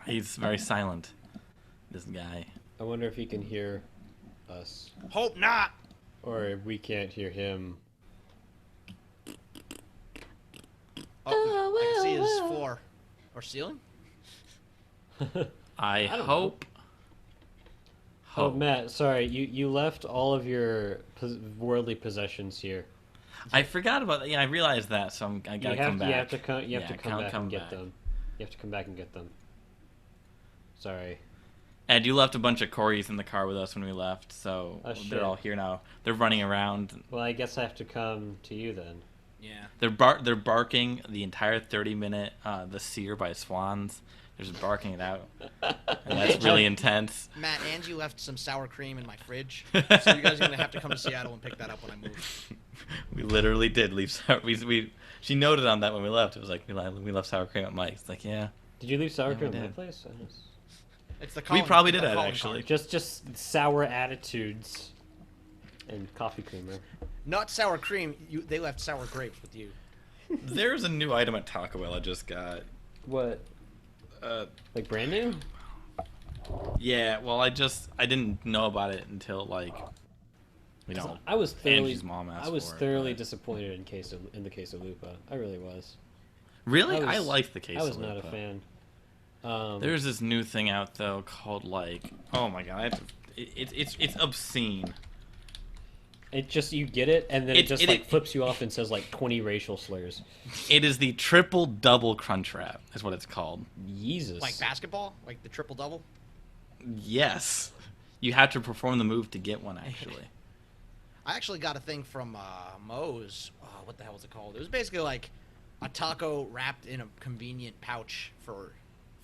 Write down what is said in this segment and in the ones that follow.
He's very silent. This guy. I wonder if he can hear us, Hope not. or if we can't hear him. Oh, I can see his floor or ceiling. I don't hope. Oh, Hope. Matt, sorry, you left all of your worldly possessions here. I forgot about that. Yeah, I realized that, so I gotta come back. You have to come. You have to come I'll back come and get back. them. You have to come back and get them. Sorry. Ed, you left a bunch of Corys in the car with us when we left, so Oh, shit. they're all here now. They're running around. Well, I guess I have to come to you then. Yeah. They're barking the entire 30-minute The Seer by Swans. They're just barking it out, and that's really intense. Matt, Angie left some sour cream in my fridge, so you guys are gonna have to come to Seattle and pick that up when I move. We literally did leave sour. She noted on that when we left. It was like we left sour cream at Mike's. Like, yeah. Did you leave sour Yeah, we cream at my did. place? It's the We Colin, probably the did that, Colin actually. card. Just sour attitudes and coffee creamer. Not sour cream. They left sour grapes with you. There's a new item at Taco Bell I just got. What? Like brand new? Yeah, well, I didn't know about it until like, I was thoroughly, Angie's mom asked I was for it, thoroughly but- disappointed in the case of Lupa. I really was. Really, I I was- liked the case. I was of not a Lupa. fan. There's this new thing out though called like, oh my god, I have to, it's obscene. It just you get it and then it just it- flips you off and says like 20 racial slurs. It is the triple double crunch wrap. Is what it's called. Jesus. Like basketball, like the triple double. Yes, you have to perform the move to get one. Actually, I actually got a thing from Moe's. What the hell was it called? It was basically like a taco wrapped in a convenient pouch for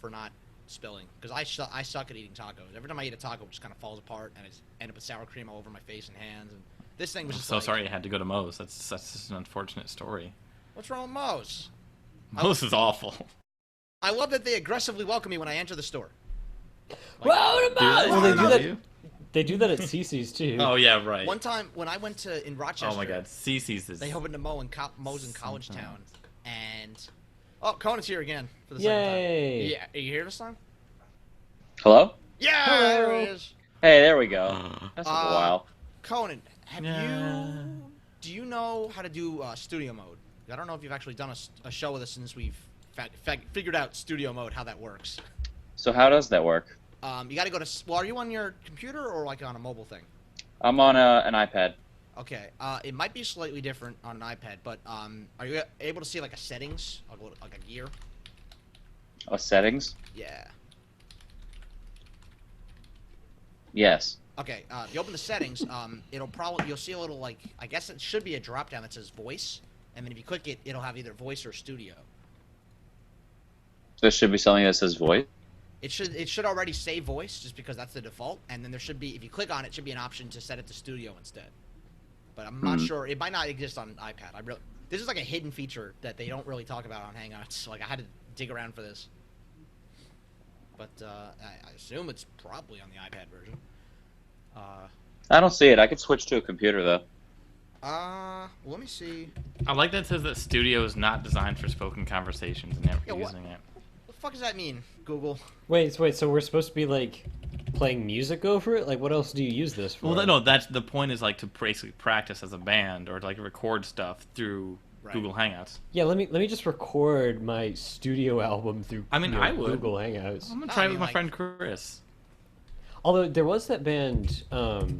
not spilling. Because I suck at eating tacos. Every time I eat a taco, it just kind of falls apart, and I just end up with sour cream all over my face and hands. And this thing was I'm just so like, sorry you had to go to Moe's. That's just an unfortunate story. What's wrong with Moe's? Moe's is awful. I love that they aggressively welcome me when I enter the store. Well, they do that. You? They do that at CC's too. Oh yeah, right. One time when I went in Rochester, Oh my god, Cece's is. they opened a Moe's in College Town, and Conan's here again for the Yay. second time. Yeah, are you here this time? Hello? Yeah, Hello. there it is. Hey, there we go. That took a Uh, while. Conan, have Yeah. do you know how to do studio mode? I don't know if you've actually done a show with us since we've figured out studio mode, how that works. So how does that work? You got to go to. Well, are you on your computer or like on a mobile thing? I'm on an iPad. Okay. It might be slightly different on an iPad, but are you able to see like a settings, like a gear? Oh, settings? Yeah. Yes. Okay. If you open the settings, you'll see a little like I guess it should be a drop down that says voice, and then if you click it, it'll have either voice or studio. There should be something that says voice. It should already say voice just because that's the default, and then there should be if you click on it, should be an option to set it to studio instead. But I'm not sure. It might not exist on iPad. This is like a hidden feature that they don't really talk about on Hangouts. Like I had to dig around for this. But I assume it's probably on the iPad version. I don't see it. I could switch to a computer, though. Let me see. I like that it says that studio is not designed for spoken conversations and never Yeah, what- using it. What the fuck does that mean, Google? Wait, so we're supposed to be like playing music over it? Like, what else do you use this for? Well, no, that's the point. Is like to basically practice as a band or to like record stuff through Right. Google Hangouts. Yeah, let me just record my studio album through. I mean, I would. Google Hangouts. I'm gonna No, try I it with mean, my like- friend Chris. Although there was that band, the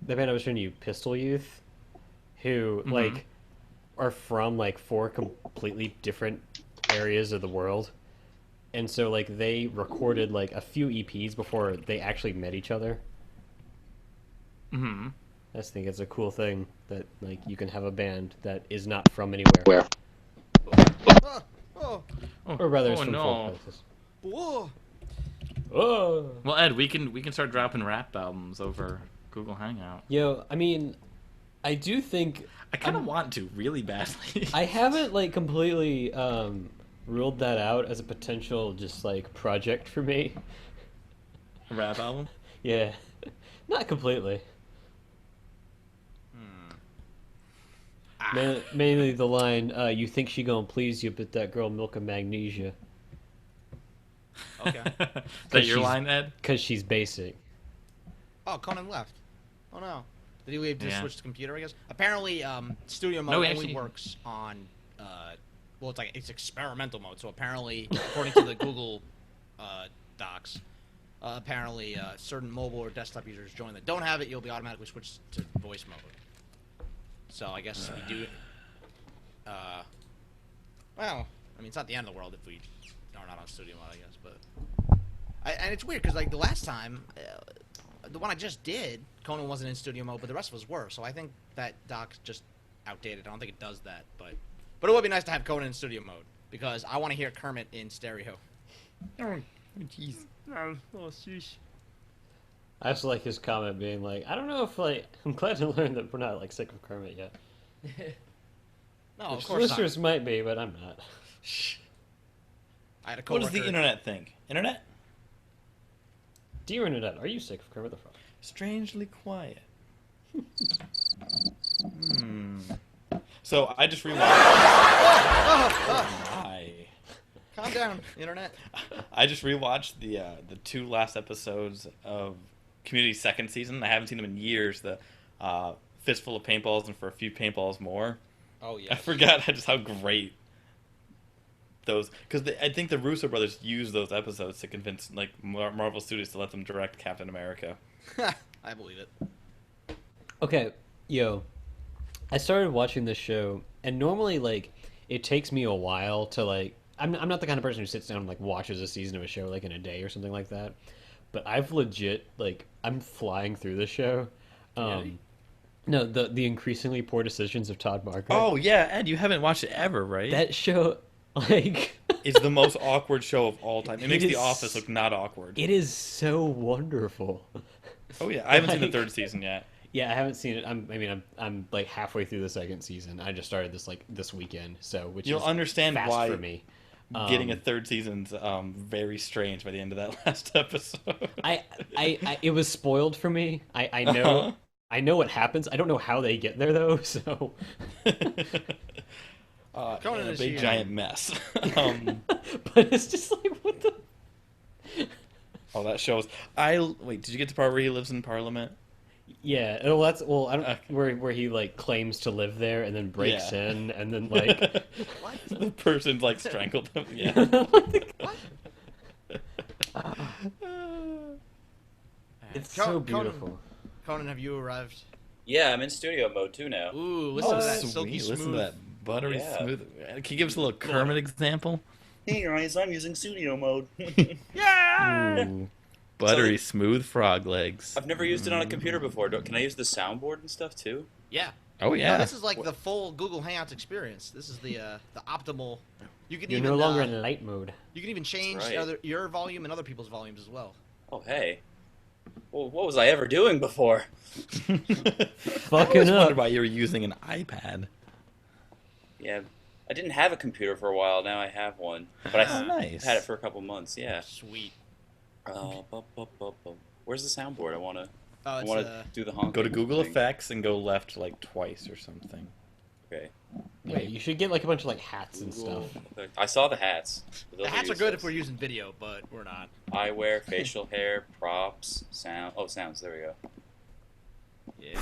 band I was showing you, Pistol Youth, who like are from like 4 completely different areas of the world, and so like they recorded like a few EPs before they actually met each other. Mm-hmm. I just think it's a cool thing that like you can have a band that is not from anywhere, Oh, or rather, is oh from no. full places. whoa. Oh, Well, Ed, we can start dropping rap albums over Google Hangout. yo, I mean, I do think I kind of want to really badly. I haven't like completely ruled that out as a potential just like project for me. A rap album. Yeah, not completely. Mainly the line, "You think she gonna please you, but that girl milk of magnesia." Okay. Is that your line, Ed? Because she's basic. Oh, Conan left. Oh no. Did he leave to Yeah. switch to computer? I guess. Apparently, studio mode No, only actually- works on. Well, it's experimental mode. So apparently, according to the Google docs, apparently certain mobile or desktop users join that don't have it, you'll be automatically switched to voice mode. So I guess we do. Well, I mean, it's not the end of the world if we are not on studio mode, I guess. But and it's weird because like the last time, the one I just did, Conan wasn't in studio mode, but the rest of us were. So I think that doc's just outdated. I don't think it does that, but it would be nice to have Conan in studio mode because I want to hear Kermit in stereo. Oh, jeez. Oh, sheesh. I just like his comment being like, I don't know if like I'm glad to learn that we're not like sick of Kermit yet. No, of Which course not. listeners might be, but I'm not. I had a What coworker. does the internet think? Internet? Dear Internet, are you sick of Kermit the Frog? Strangely quiet. So I just rewatched. Hi. Calm down, internet. I just rewatched the 2 last episodes of Community's second season. I haven't seen them in years. The Fistful of Paintballs and For a Few Paintballs More. Oh yeah. I forgot just how great those, because I think the Russo brothers used those episodes to convince like Marvel Studios to let them direct Captain America. I believe it. Okay, yo, I started watching this show, and normally like it takes me a while to like. I'm not the kind of person who sits down and like watches a season of a show like in a day or something like that. But I've legit like I'm flying through the show. Really? No, the increasingly poor decisions of Todd Margaret. Oh yeah, Ed, you haven't watched it ever, right? That show, like, is the most awkward show of all time. It makes is- The Office look not awkward. it is so wonderful. Oh yeah, I haven't seen the Like- 3rd season yet. Yeah, I haven't seen it. I'm like halfway through the 2nd season. I just started this weekend, so which You'll is understand fast why for me. Getting a 3rd season's very strange by the end of that last episode. I it was spoiled for me. I know Uh-huh. I know what happens. I don't know how they get there though. So, Conan a is big here. giant mess. but it's just like what the. That shows. Wait. Did you get to the part where he lives in Parliament? Yeah, well, I don't Okay. where he like claims to live there and then breaks Yeah. in and then like What? The person's like strangled him. Yeah. it's so Conan- beautiful. Conan, have you arrived? Yeah, I'm in studio mode too now. Ooh, listen to that Sweet. silky smooth. Listen to that buttery Yeah. smooth. Can you give us a little Kermit example? Hey guys, I'm using studio mode. Yeah. Ooh. Buttery smooth frog legs. I've never used it on a computer before. Can I use the soundboard and stuff too? Yeah. Oh No, yeah. this is like the full Google Hangouts experience. This is the optimal. You can You're even no longer in light mode. you can even change right. your volume and other people's volumes as well. Oh hey. Well, what was I ever doing before? I Fucking always up. wondered why you were using an iPad. Yeah, I didn't have a computer for a while. Now I have one, but I Oh, nice. had it for a couple months. Yeah. Sweet. Where's the soundboard? I wanna Oh, do the honk. Go to Google Effects and go left like twice or something. Okay. Wait, you should get like a bunch of like hats and stuff. I saw the hats. But the those hats are good if useless. we're using video, but we're not. Eyewear, facial hair, props, sound. Oh, sounds. There we go. Yeah.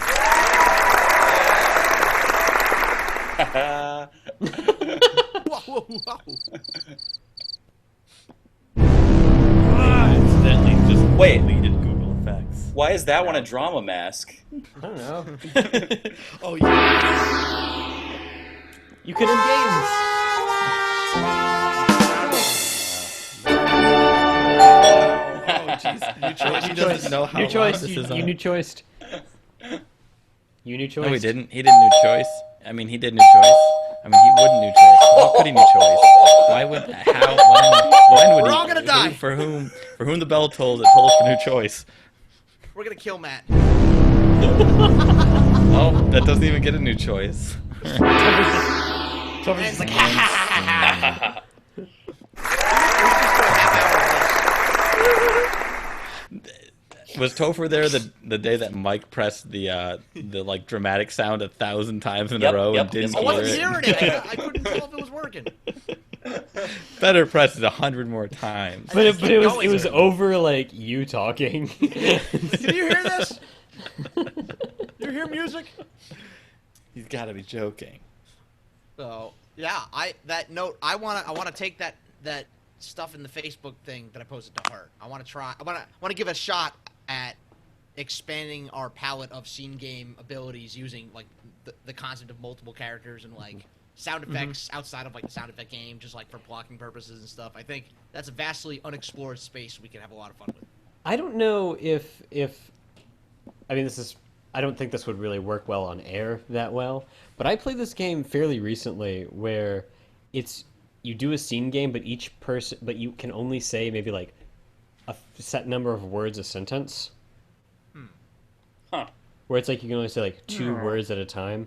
Whoa, whoa, whoa. Accidentally just Wait. deleted Google Effects. Why is that one a drama mask? I don't know. Oh yeah. You can end games. Oh jeez. New choice. He New doesn't choice. know how New long choice. this You is new on. choice. You new choice. No, he didn't. He did new choice. I mean, he did new choice. I mean, he wouldn't new choice. How could he new choice? Why would? How? When would We're he? all gonna die. For whom? For whom the bell tolls? It tolls for new choice. We're gonna kill Matt. Oh, that doesn't even get a new choice. Toby's just like, ha ha ha ha. Was Topher there the day that Mike pressed the like dramatic sound 1,000 times in Yep, a row yep, and didn't yes, I wasn't hear it? hearing it. I couldn't tell if it was working. Better press it 100 more times. But it Keep was going. it was over like you talking. Did you hear this? You hear music? He's got to be joking. So yeah, I wanna take that stuff in the Facebook thing that I posted to heart. I wanna give a shot at expanding our palette of scene game abilities using like the concept of multiple characters and like sound effects outside of like the sound effect game, just like for blocking purposes and stuff. I think that's a vastly unexplored space we can have a lot of fun with. I don't know if I mean I don't think this would really work well on air that well, but I played this game fairly recently where you do a scene game, but you can only say maybe like a set number of words a sentence. Huh. Where it's like you can only say like 2 words at a time,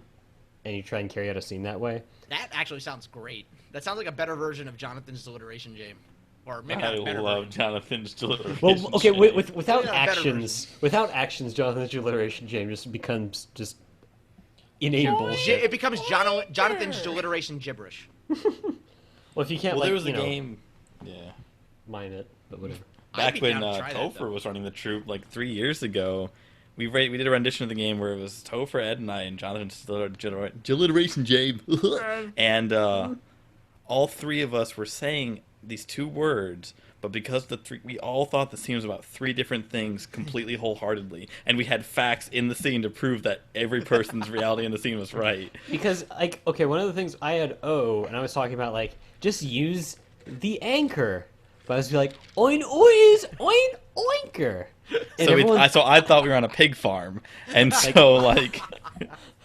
and you try and carry out a scene that way. That actually sounds great. That sounds like a better version of Jonathan's alliteration game. Or maybe I not a better love version. Jonathan's alliteration. Well, okay, game. without Yeah, better actions, Jonathan's alliteration game just becomes just inane bullshit. It becomes Jonathan's alliteration gibberish. Well, if you can't, Well, like, there was a you know, game. Yeah. mine it, but whatever. I'd Back be when down to try that, Topher though. was running the troop like 3 years ago, we did a rendition of the game where it was Topher, Ed, and I, and Jonathan's alliteration game, and all 3 of us were saying these 2 words, but because we all thought the scene was about 3 different things completely wholeheartedly, and we had facts in the scene to prove that every person's reality in the scene was right. Because, like, okay, one of the things I had and I was talking about, like, just use the anchor. But I was like, oin ois, oin oinker. And So I thought we were on a pig farm, and so like,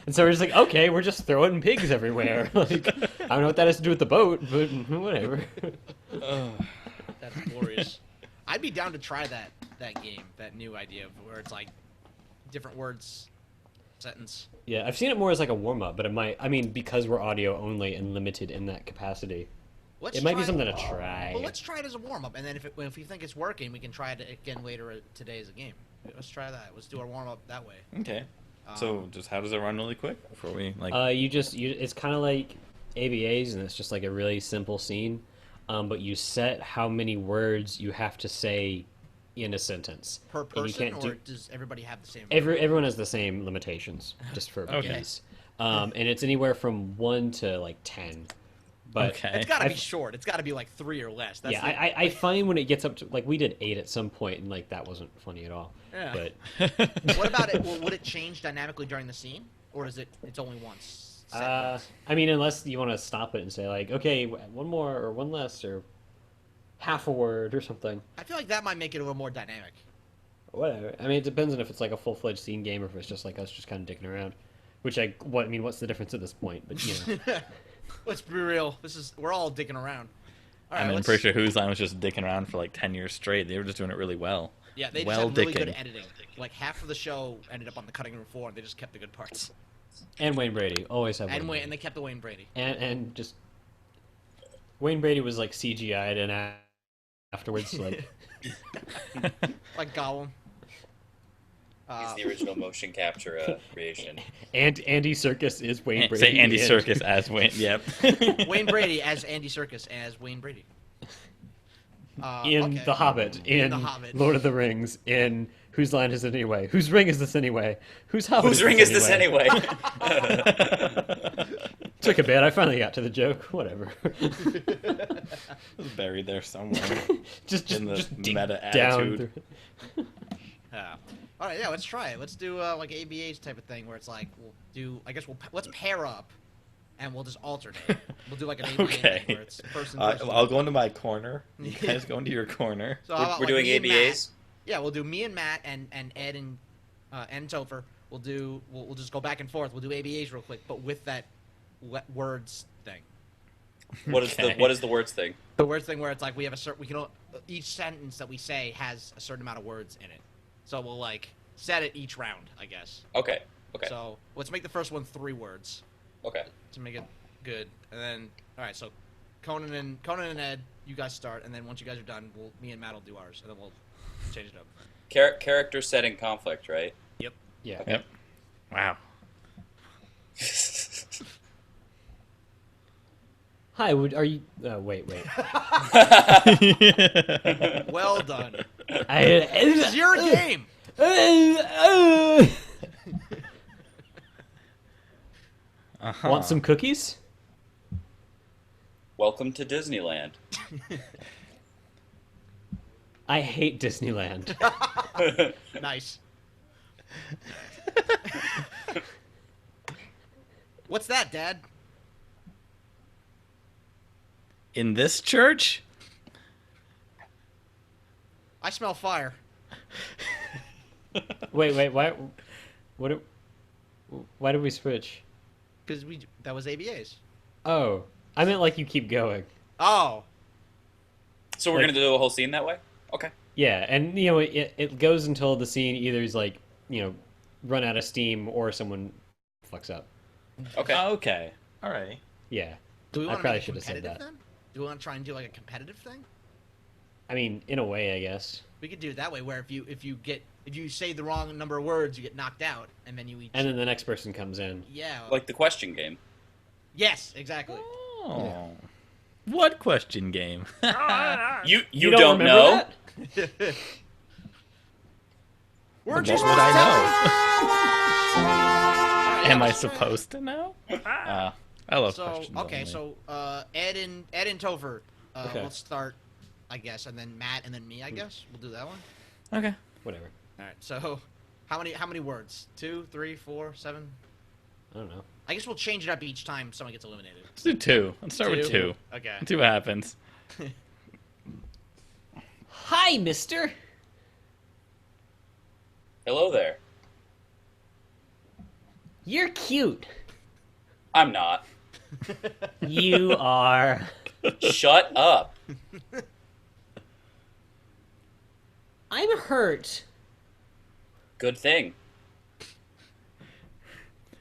and so we're just like, okay, we're just throwing pigs everywhere. Like, I don't know what that has to do with the boat, but whatever. That's glorious. I'd be down to try that game, that new idea of where it's like different words, sentence. Yeah, I've seen it more as like a warm up, but because we're audio only and limited in that capacity, it might be something to try. Well, let's try it as a warm up, and then if you think it's working, we can try it again later today as a game. Let's try that. Let's do our warm up that way. okay. So just how does it run really quick before we like? It's kind of like ABAs, and it's just like a really simple scene, but you set how many words you have to say in a sentence Per And you person, can't or does everybody have the same? everyone has the same limitations, just for Okay. ease. And it's anywhere from 1 to like 10. But Okay. It's got to be short. It's got to be like 3 or less. That's yeah, I find when it gets up to like we did 8 at some point, and like that wasn't funny at all. Yeah. But What about it? Would it change dynamically during the scene, or is it's only once? set once? I mean, unless you want to stop it and say like, okay, 1 more or 1 less or half a word or something. I feel like that might make it a little more dynamic. Whatever. I mean, it depends on if it's like a full-fledged scene game or if it's just like us just kind of dicking around. What's the difference at this point? But you know. Let's be real. We're all dicking around. All right, I'm pretty sure Whose Line was just dicking around for like 10 years straight. They were just doing it really well. Yeah, they just well had really dicking. good editing. Like half of the show ended up on the cutting room floor, and they just kept the good parts. And Wayne Brady always have. And Wayne they kept the Wayne Brady. and just Wayne Brady was like CGI'd and afterwards like Like Gollum. He's the original motion capture creation. and Andy Serkis is Wayne Brady. Say Andy and- Serkis as Wayne. Yep. Wayne Brady as Andy Serkis as Wayne Brady. in Okay. The Hobbit, in The Hobbit. Lord of the Rings, in Whose Line Is It Anyway? Whose Ring Is This Anyway? Whose Hobbit Whose ring is this anyway? Took a bit. I finally got to the joke. Whatever. It's buried there somewhere. just In the just dig meta down attitude. through- All right, yeah, let's try it. Let's do like ABA's type of thing where it's like let's pair up, and we'll just alternate. We'll do like an ABA Okay. thing where it's person. I'll go into my corner. You guys go into your corner. So how about, We're like, doing me and Matt? ABAs? Yeah, we'll do me and Matt and Ed and Topher. We'll just go back and forth. We'll do ABAs real quick, but with that words thing. What is Okay. the words thing? The words thing where it's like we have each sentence that we say has a certain amount of words in it. So we'll like set it each round, I guess. Okay. Okay. So let's make the first one 3 words Okay. to make it good, and then all right. So Conan and Ed, you guys start, and then once you guys are done, me and Matt will do ours, and then we'll change it up. Character setting conflict, right? Yep. Yeah. Yep. Wow. Hi, are you... wait. Well done. This This is your game. Want some cookies? Welcome to Disneyland. I hate Disneyland. Nice. What's that, Dad? In this church? I smell fire. Wait, why... Why did we switch? Because that was ABA's. Oh, I meant like you keep going. Oh. So we're Like- gonna do a whole scene that way? Okay. Yeah, and you know it goes until the scene either is like, you know, run out of steam or someone fucks up. Okay. Okay. All right. Yeah. Do we I want to probably make it should have said competitive that. then? Do we want to try and do like a competitive thing? I mean, in a way, I guess. We could do it that way, where if you say the wrong number of words, you get knocked out, and then you each. And then the next person comes in. Yeah. Like the question game. Yes, exactly. Oh. What question game? You don't remember know? that? Weren't What you would supposed to tell me? I know? Am I let's try. supposed to know? I love So questions. okay, only. so Ed and Topher, Okay. let's start, I guess, and then Matt and then me, I guess. We'll do that one. Okay. Whatever. All right. So, how many words? 2, 3, 4, 7. I don't know. I guess we'll change it up each time someone gets eliminated. Let's do 2. Let's start with 2. Okay. See what happens. Hi, mister. Hello there. You're cute. I'm not. You are. Shut up. I'm hurt. Good thing.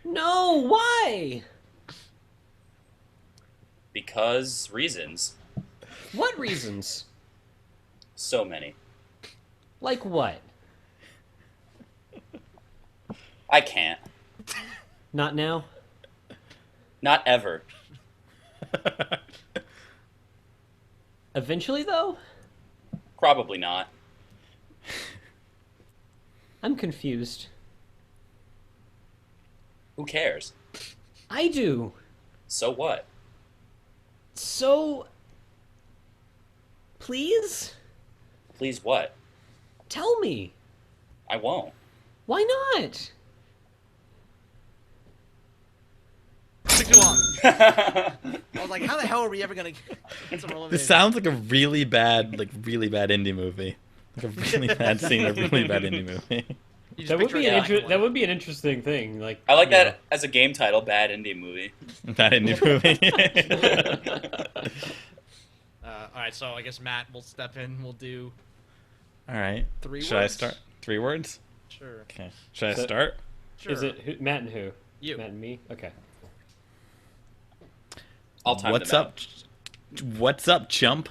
No, why? Because reasons. What reasons? So many. Like what? I can't. Not now? Not ever. Eventually, though? Probably not. I'm confused. Who cares? I do. So what? So... Please? Please what? Tell me. I won't. Why not? Took too long. I was like, how the hell are we ever gonna get someone eliminated? This sounds like a really bad indie movie. Like a really bad scene, a really bad indie movie. You just That would picture be a an black and that white. would be an interesting thing. Like I like you know. that as a game title, bad indie movie. Bad indie movie. All right, so I guess Matt will step in. We'll do All right. 3 Should words. I start? 3 words? Sure. Okay. Should I So- start? Sure. Is it Matt and who? You. Matt and me? Okay. I'll time What's them up? What's up, chump?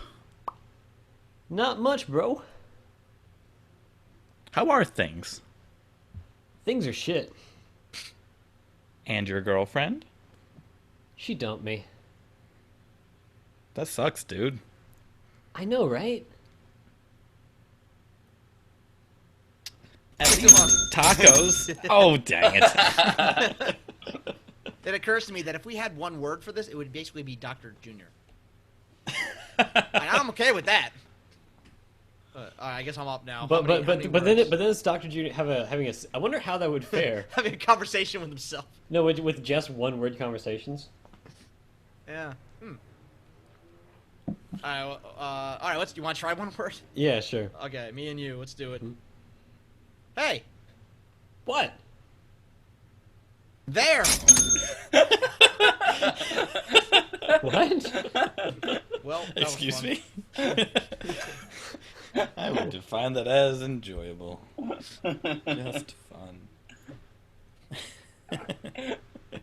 Not much, bro. How are things? Things are shit. And your girlfriend? She dumped me. That sucks, dude. I know, right? At least tacos. Oh, dang it. It occurs to me that if we had one word for this, it would basically be Dr. Junior. And I'm okay with that. All right, I guess I'm up now. But How many then words? does Dr. Junior having a? I wonder how that would fare. having a conversation with himself. No, with just one word conversations. Yeah. All right. You want to try one word? Yeah, sure. Okay, me and you. Let's do it. Hey, What? there. What? Well, that was Excuse fun. me? I would define that as enjoyable. Just fun.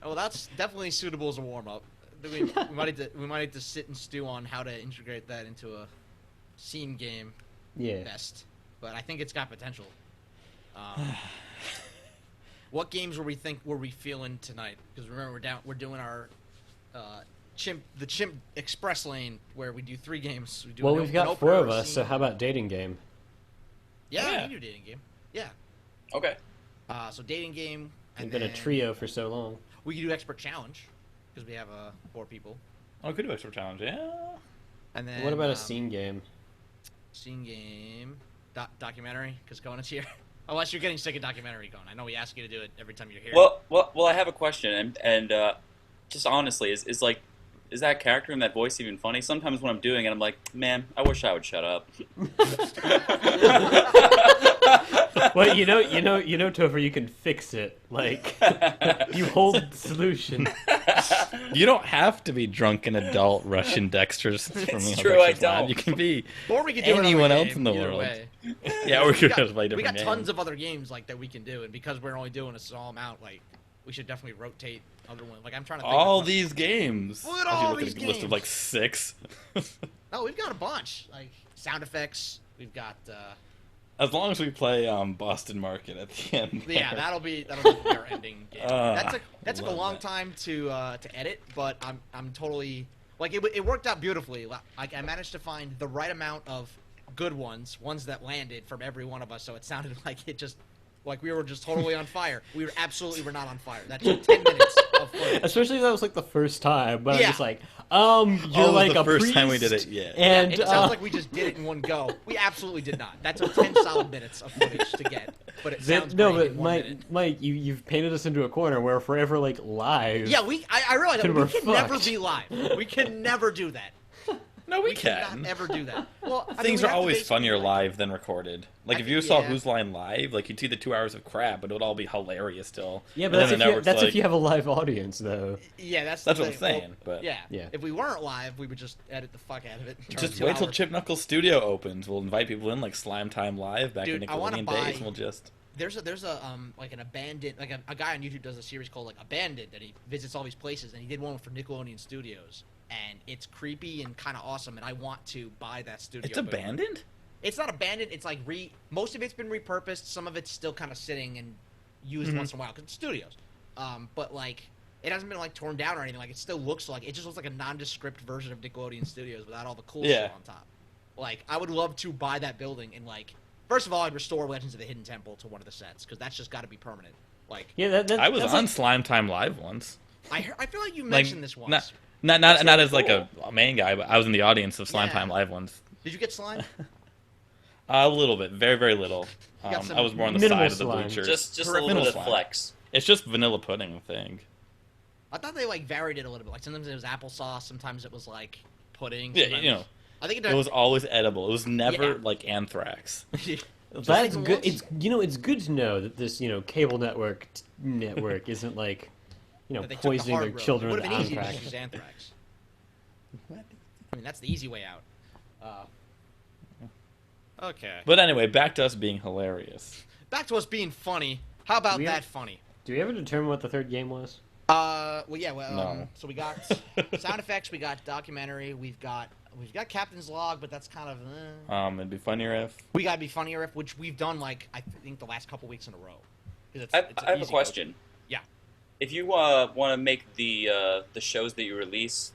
Well, that's definitely suitable as a warm up. We might need to sit and stew on how to integrate that into a scene game Yeah. best. But I think it's got potential. What games were we feeling tonight? Because remember we're doing our the Chimp Express lane where we do 3 games. We do Well, an we've an got opener, 4 of a us, so scene. how about dating game? Yeah, Yeah. we do dating game. Yeah. Okay. So dating game. And We've been a then trio for so long. We can do expert challenge because we have 4 people. Oh, we could do extra challenge. Yeah. And then What about a scene game? Scene game, documentary, because Conan's here. Unless you're getting sick of documentary, Conan. I know we ask you to do it every time you're here. Well, I have a question, and just honestly, is that character and that voice even funny? Sometimes when I'm doing it, I'm like, man, I wish I would shut up. Well, Topher, you can fix it. Like, you hold the solution. You don't have to be drunken adult Russian Dexters from It's the true, I Dexter's Lab. don't. You can be or we could do anyone another else game, in the either world. way. Yeah, or we could got, just play we different got games. tons of other games like that we can do, and because we're only doing a small amount, like we should definitely rotate other ones. Like I'm trying to think all of these games. Look at If you all look these at a list of games. like 6. Oh, we've got a bunch. Like sound effects. We've got. As long as we play Boston Market at the end. Yeah, there. that'll be our ending game. That took a love long that. time to edit, but I'm totally like it worked out beautifully. Like I managed to find the right amount of good ones that landed from every one of us, so it sounded like like we were just totally on fire. We were not on fire. That took 10 minutes of footage. Especially if that was like the first time, but Yeah. I'm just like, you're Oh, it was like the a first priest, time we did it, yeah. And It sounds like we just did it in one go. We absolutely did not. That took 10 solid minutes of footage to get. But it sounds no, great but in 1 minute. Mike, you've painted us into a corner where if we're ever like live. Yeah, I realize that Then we we're can never fucked. be live. We can never do that. No, we cannot can. ever do that. Well, I mean, Things we are have to always basically, funnier like- live than recorded. Like I if think- you saw yeah. Who's Line live, like you'd see the 2 hours of crap, but it would all be hilarious still. Yeah, And but then the that's network's if like, you have a live audience, though. Yeah, that's That's the what I'm thing. saying, but- yeah, Yeah. if we weren't live, we would just edit the fuck out of it. and turn Just 2 wait till hours. Chimp Knuckles Studio opens. We'll invite people in like Slime Time Live back Dude, in I wanna Nickelodeon buy- days, and we'll just. There's a like an abandoned like a guy on YouTube does a series called like Abandoned, and he visits all these places, and he did one for Nickelodeon Studios, and it's creepy and kind of awesome, and I want to buy that studio. It's building. abandoned? It's not abandoned. It's like most of it's been repurposed. Some of it's still kind of sitting and used once in a while because it's studios. But like it hasn't been like torn down or anything. Like it still looks like it just looks like a nondescript version of Nickelodeon Studios without all the cool Yeah. shit on top. Like I would love to buy that building and like first of all I'd restore Legends of the Hidden Temple to one of the sets because that's just got to be permanent. Like Yeah, I was that's on like, Slime Time Live once. I feel like you Like, mentioned this once. Not That's not really as like cool. a main guy, but I was in the audience of Slime Yeah. Time Live once. Did you get slime? A little bit, very very little. You got some I was more on the minimal side of the slime. bleachers. Just a Peripheral little bit of slime. flex. It's just vanilla pudding, I think. I thought they like varied it a little bit. Like sometimes it was applesauce, sometimes it was like pudding. Yeah, sometimes- you know, I think it was always edible. It was never Yeah. like anthrax. that's like good. once- It's it's good to know that this cable network isn't like that they took the poisoning hard their road. children It with would have been easy to anthrax. just use anthrax. I mean, that's the easy way out. Okay. But anyway, back to us being hilarious. Back to us being funny. How about We- that funny? Do we ever determine what the third game was? Well, yeah. Well, No. so we got sound effects. We got documentary. We've got Captain's Log, but that's kind of. It'd be funnier if. We gotta be funnier if which we've done like I think the last couple weeks in a row. 'Cause it's I an have a easy question. go-to. Yeah. If you want to make the shows that you release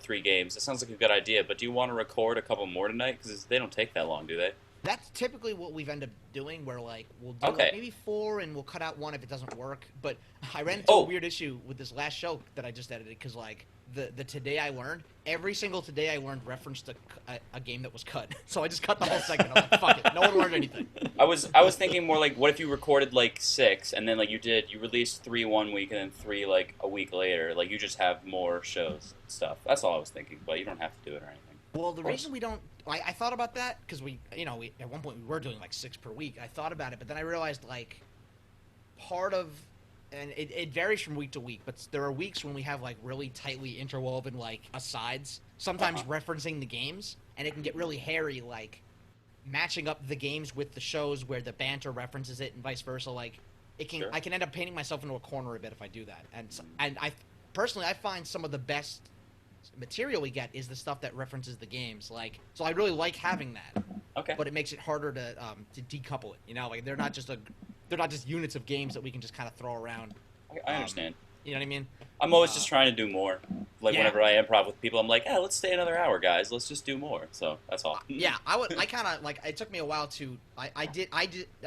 3 games, it sounds like a good idea. But do you want to record a couple more tonight? Because they don't take that long, do they? That's typically what we've ended up doing, where like we'll do Okay. like, maybe 4 and we'll cut out 1 if it doesn't work. But I ran into a weird issue with this last show that I just edited because like the Today I Learned, every single Today I Learned referenced a game that was cut. So I just cut the whole segment. I was like, fuck it, no one learned anything. I was thinking more like, what if you recorded like 6 and then like you released 3 one week and then 3 like a week later, like you just have more shows and stuff. That's all I was thinking, but you don't have to do it or anything. Well, the reason we don't, I thought about that because we at one point we were doing like 6 per week. I thought about it, but then I realized like part of, and it varies from week to week, but there are weeks when we have like really tightly interwoven like asides, sometimes referencing the games, and it can get really hairy, like matching up the games with the shows where the banter references it and vice versa. Like it can, Sure. I can end up painting myself into a corner a bit if I do that. And I personally I find some of the best material we get is the stuff that references the games. Like, so I really like having that, Okay. but it makes it harder to decouple it. You know, like they're not just units of games that we can just kind of throw around. I understand. You know what I mean? I'm always just trying to do more like Yeah. whenever I improv with people, I'm like, let's stay another hour, guys. Let's just do more. So that's all. Yeah, I kind of like. It took me a while to. I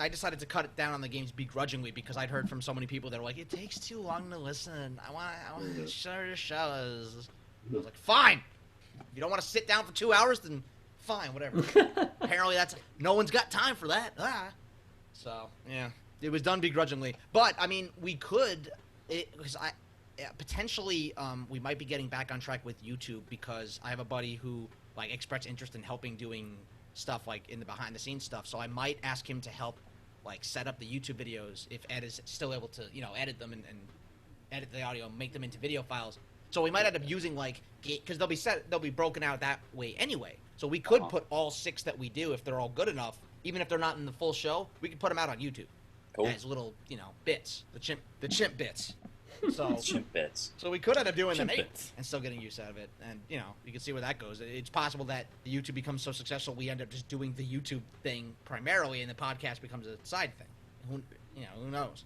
decided to cut it down on the games begrudgingly because I'd heard from so many people that were like, it takes too long to listen. I want to share the shows. I was like, fine. If you don't want to sit down for 2 hours, then fine, whatever. Apparently, no one's got time for that. So yeah, it was done begrudgingly. But I mean, we could, because potentially we might be getting back on track with YouTube because I have a buddy who like expressed interest in helping doing stuff like in the behind the scenes stuff. So I might ask him to help like set up the YouTube videos if Ed is still able to edit them and edit the audio and make them into video files. So we might end up using like because they'll be broken out that way anyway. So we could put all 6 that we do if they're all good enough, even if they're not in the full show. We could put them out on YouTube as little bits, the chimp bits. So Chimp bits. So we could end up doing Chimp them 8 bits. and still getting use out of it, and you can see where that goes. It's possible that the YouTube becomes so successful we end up just doing the YouTube thing primarily, and the podcast becomes a side thing. Who knows?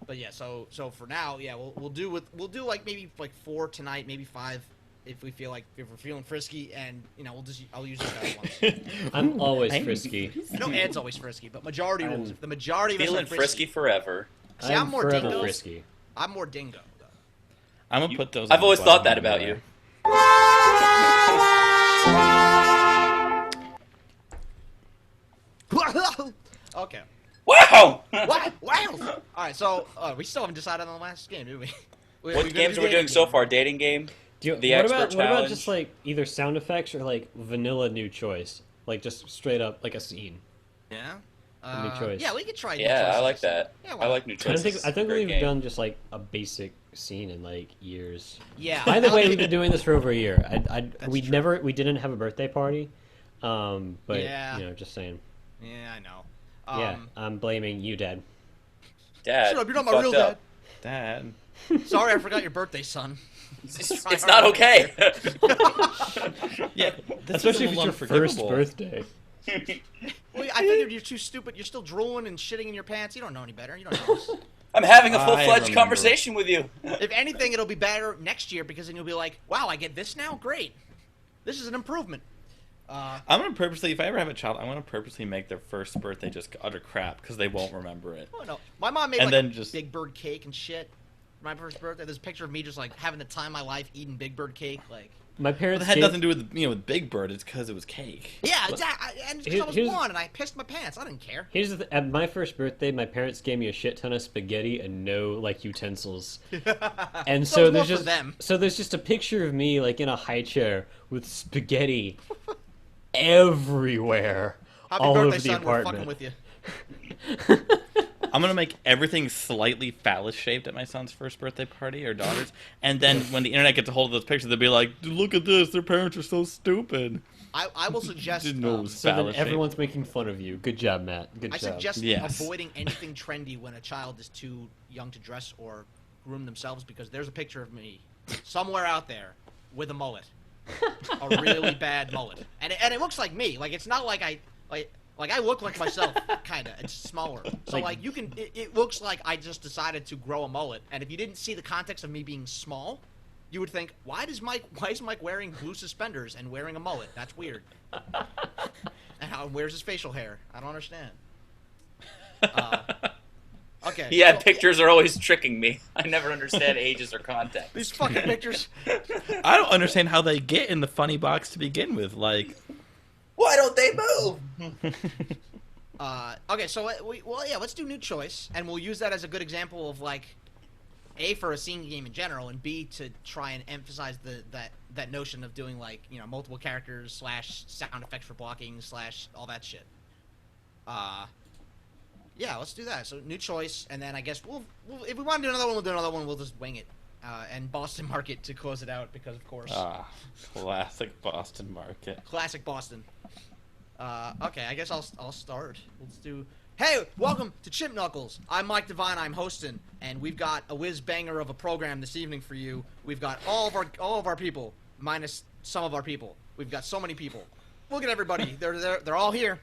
But yeah, so for now, yeah, we'll do like maybe like 4 tonight, maybe 5 if we're feeling frisky, and I'll use those other ones. I'm always frisky. I know Ed's always frisky, but the majority of us are Feeling frisky forever. See, I'm more forever dingo. frisky. I'm more dingo though. I'm gonna put those. I've on always the thought bottom that about there. you. Okay. Wow! Wow! All right, so we still haven't decided on the last game, do we? What games are we doing so far? Dating game? The The what expert about challenge? just like either sound effects or like vanilla new choice, like just straight up like a scene. Yeah. New choice. Yeah, we could try. New Yeah, I choices. like that. Yeah, I like new choices. I think Great we've game. done just like a basic scene in like years. Yeah. By the way, we've been doing this for over a year. We true. didn't have a birthday party, but Yeah. just saying. Yeah, I know. Yeah, I'm blaming you, Dad. Dad, Shut up! You're not you my real fucked dad. up. Dad. Sorry, I forgot your birthday, son. It's not okay. Yeah, this Especially if is it's a your little first unforgivable. birthday. Well, I figured you're too stupid. You're still drooling and shitting in your pants. You don't know any better. You don't know. Us. I'm having a I full-fledged remember. conversation with you. If anything, it'll be better next year because then you'll be like, "Wow, I get this now. Great. This is an improvement." I'm gonna purposely, if I ever have a child, I'm gonna purposely make their first birthday just utter crap because they won't remember it. Oh no, my mom made And like then a just- Big Bird cake and shit. My first birthday, there's a picture of me just like having the time of my life eating Big Bird cake. Like, My But parents it had gave- nothing to do with with Big Bird. It's because it was cake. yeah, exactly. And because I was Here's- 1 and I pissed my pants, I didn't care. Here's the at my first birthday, my parents gave me a shit ton of spaghetti and no like utensils. And So so it's more there's for just them. there's just a picture of me like in a high chair with spaghetti everywhere Happy all birthday, over the son. We're fucking apartment. with you. I'm gonna make everything slightly phallus shaped at my son's first birthday party or daughter's, and then when the internet gets a hold of those pictures, they'll be like, "Look at this! Their parents are so stupid." I will suggest. Didn't know it was So then phallus shaped. everyone's making fun of you. Good job, Matt. Good I job. suggest Yes. avoiding anything trendy when a child is too young to dress or groom themselves because there's a picture of me somewhere out there with a mullet, a really bad mullet, and it looks like me. Like it's not like I look like myself, kind of. It's smaller, so like you can. It looks like I just decided to grow a mullet, and if you didn't see the context of me being small, you would think, why is Mike wearing blue suspenders and wearing a mullet? That's weird. And where's his facial hair? I don't understand. Okay. Yeah, so- pictures are always tricking me. I never understand ages or context. These fucking pictures. I don't understand how they get in the funny box to begin with. Like, Why don't they move? Okay, so let's do new choice, and we'll use that as a good example of like, A, for a scene game in general, and B, to try and emphasize that notion of doing like multiple characters / sound effects for blocking / all that shit. Yeah, let's do that. So new choice, and then I guess we'll if we want to do another one, we'll do another one. We'll just wing it. And Boston Market to close it out because of course. classic Boston Market. Classic Boston. Okay, I guess I'll start. Let's do. Hey, welcome to Chimp Knuckles. I'm Mike Devine. I'm hosting, and we've got a whiz banger of a program this evening for you. We've got all of our people, minus some of our people. We've got so many people. Look at everybody. They're all here.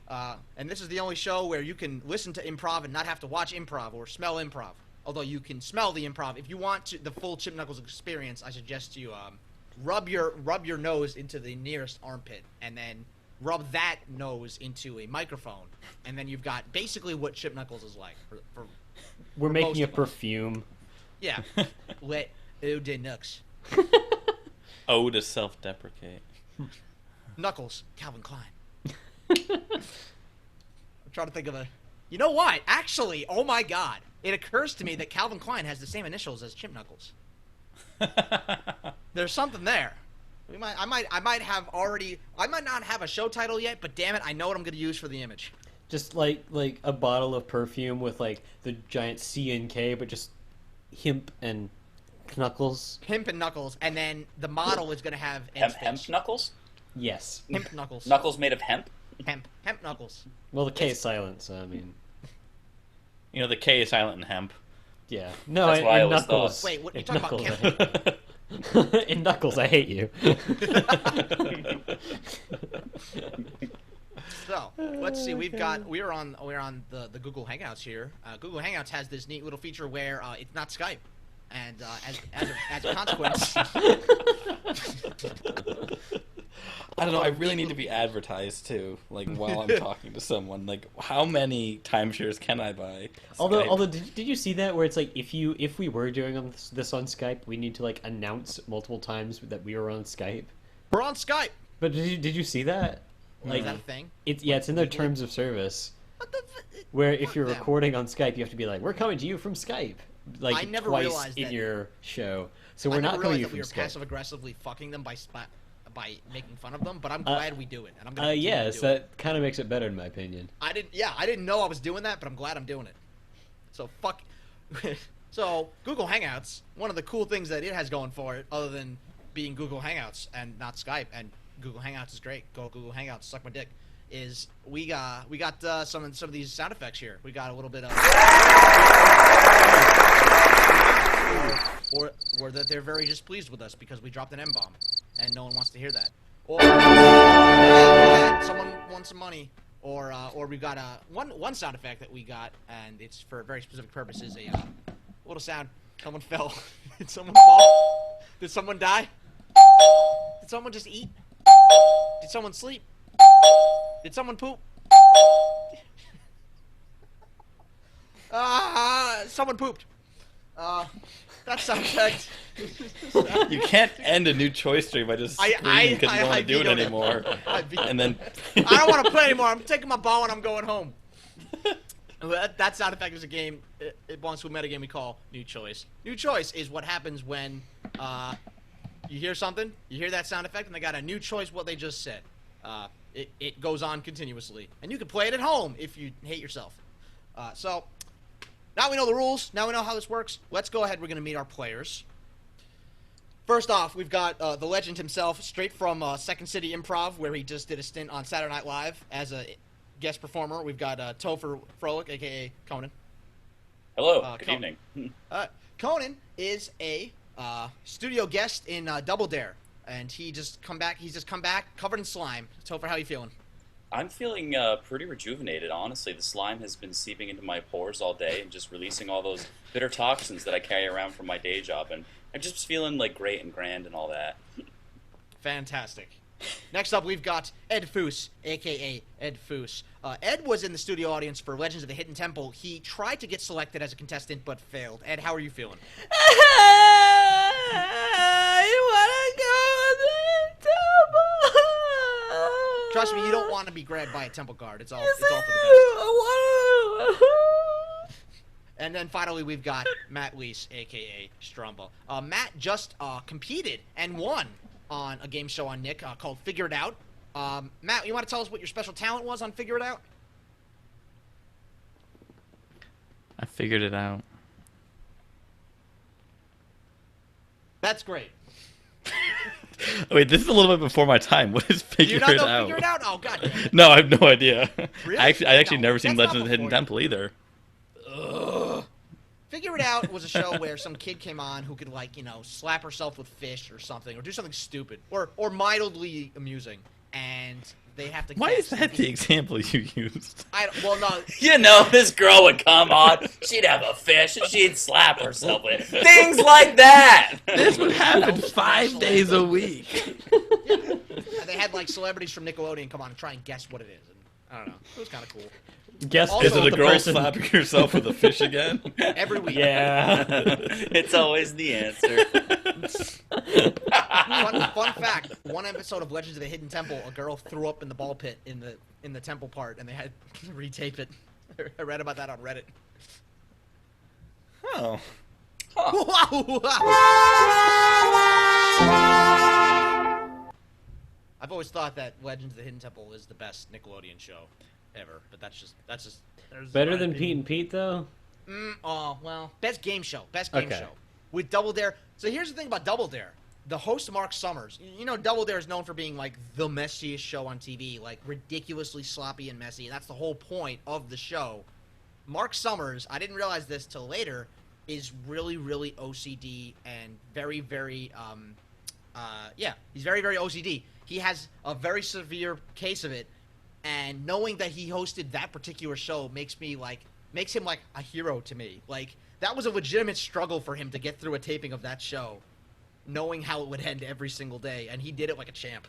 And this is the only show where you can listen to improv and not have to watch improv or smell improv. Although you can smell the improv. If you want the full Chimp Knuckles experience, I suggest you rub your nose into the nearest armpit, and then rub that nose into a microphone, and then you've got basically what Chimp Knuckles is like. We're for making most a of us. perfume. Yeah. Let eau de nux. Oh, to self-deprecate. Knuckles, Calvin Klein. I'm trying to think of a... You know what? Actually, oh my god. It occurs to me that Calvin Klein has the same initials as Chimp Knuckles. There's something there. I might not have a show title yet, but damn it, I know what I'm going to use for the image. Just like a bottle of perfume with like the giant C and K, but just Himp and Knuckles. Himp and Knuckles, and then the model is going to have Hemp Knuckles? Yes. Himp Knuckles. Knuckles made of hemp? Hemp Knuckles. Well, the K is silent, so I mean, You know, the K is silent in hemp. yeah. No, That's in, what I in always Knuckles. thought. Wait, what- you in talking about Knuckles, I hate- in Knuckles, I hate you. So let's see. We're on the Google Hangouts here. Google Hangouts has this neat little feature where it's not Skype, and as a consequence, I don't know. I really need to be advertised too. Like while I'm talking to someone. Like, how many timeshares can I buy? Although, Skype? did you see that where it's like if we were doing this on Skype, we need to like announce multiple times that we were on Skype. we're on Skype. But did you see that? Is that a thing? It's in their terms of service. What the? Where if you're Fuck them. recording on Skype, you have to be like, "We're coming to you from Skype," like I never twice realized in that- your show. So I we're never not coming realized to you that we from were Skype. passive aggressively fucking them by making fun of them, but I'm glad we do it, and I'm gonna continue Yes, to do it. that kind of makes it better in my opinion. I didn't know I was doing that, but I'm glad I'm doing it. So fuck. So Google Hangouts, one of the cool things that it has going for it, other than being Google Hangouts and not Skype, and Google Hangouts is great. Go Google Hangouts, suck my dick. Is we got some of these sound effects here. We got a little bit of, or that they're very displeased with us because we dropped an M bomb, and no one wants to hear that. Or someone wants some money. Or we've got one sound effect that we got, and it's for a very specific purpose. Is a little sound. Someone fell. Did someone fall? Did someone die? Did someone just eat? Did someone sleep? Did someone poop? Someone pooped. That sound effect. You can't end a new choice stream by just screaming because you don't want to do it vetoed it. anymore. And then I don't want to play anymore. I'm taking my ball and I'm going home. That sound effect is a game. It belongs to a metagame we call New Choice. New Choice is what happens when you hear something, you hear that sound effect, and they got a new choice what they just said. It goes on continuously. And you can play it at home if you hate yourself. So, now we know the rules. Now we know how this works. Let's go ahead. We're going to meet our players. First off, we've got the legend himself, straight from Second City Improv, where he just did a stint on Saturday Night Live as a guest performer. We've got Topher Froelich, a.k.a. Conan. Hello, good evening. Conan is a studio guest in Double Dare, and he's just come back covered in slime. Topher, how you feeling? I'm feeling pretty rejuvenated, honestly. The slime has been seeping into my pores all day and just releasing all those bitter toxins that I carry around from my day job, and I'm just feeling like great and grand and all that. Fantastic. Next up, we've got Ed Foose, a.k.a. Ed Foose. Ed was in the studio audience for Legends of the Hidden Temple. He tried to get selected as a contestant, but failed. Ed, how are you feeling? Trust me, you don't want to be grabbed by a temple guard. It's all for the best. And then finally, we've got Matt Leese, a.k.a. Strumba. Matt just competed and won on a game show on Nick called Figure It Out. Matt, you want to tell us what your special talent was on Figure It Out? I figured it out. That's great. Wait, this is a little bit before my time. What is Do figure you not it know out? Figure It Out? Oh, God damn it. No, I have no idea. Really? I actually No, never seen that's Legend not of the Hidden before you. Temple either. Figure It Out was a show where some kid came on who could, like, slap herself with fish or something, or do something stupid, or mildly amusing. And they have to. Why catch is that sleeping- the example you used? Well, no. You know, this girl would come on, she'd have a fish, and she'd slap herself with it. Things like that! This would happen 5 days a week. And they had like celebrities from Nickelodeon come on and try and guess what it is. And I don't know. It was kind of cool. Guess Also, Is it a the girl person... slapping herself with a fish again? Every week. Yeah. It's always the answer. Fun fact: one episode of Legends of the Hidden Temple, a girl threw up in the ball pit in the temple part, and they had to retape it. I read about that on Reddit. Oh. I've always thought that Legends of the Hidden Temple is the best Nickelodeon show ever, but that's just Better my than opinion. Pete and Pete, though? Oh, well, best game show show with Double Dare. So here's the thing about Double Dare. The host, Mark Summers, you know, Double Dare is known for being like the messiest show on TV, like ridiculously sloppy and messy, and that's the whole point of the show. Mark Summers, I didn't realize this till later, is really, really OCD and very, very, he's very, very OCD. He has a very severe case of it, and knowing that he hosted that particular show makes him like a hero to me. Like, that was a legitimate struggle for him to get through a taping of that show, knowing how it would end every single day, and he did it like a champ.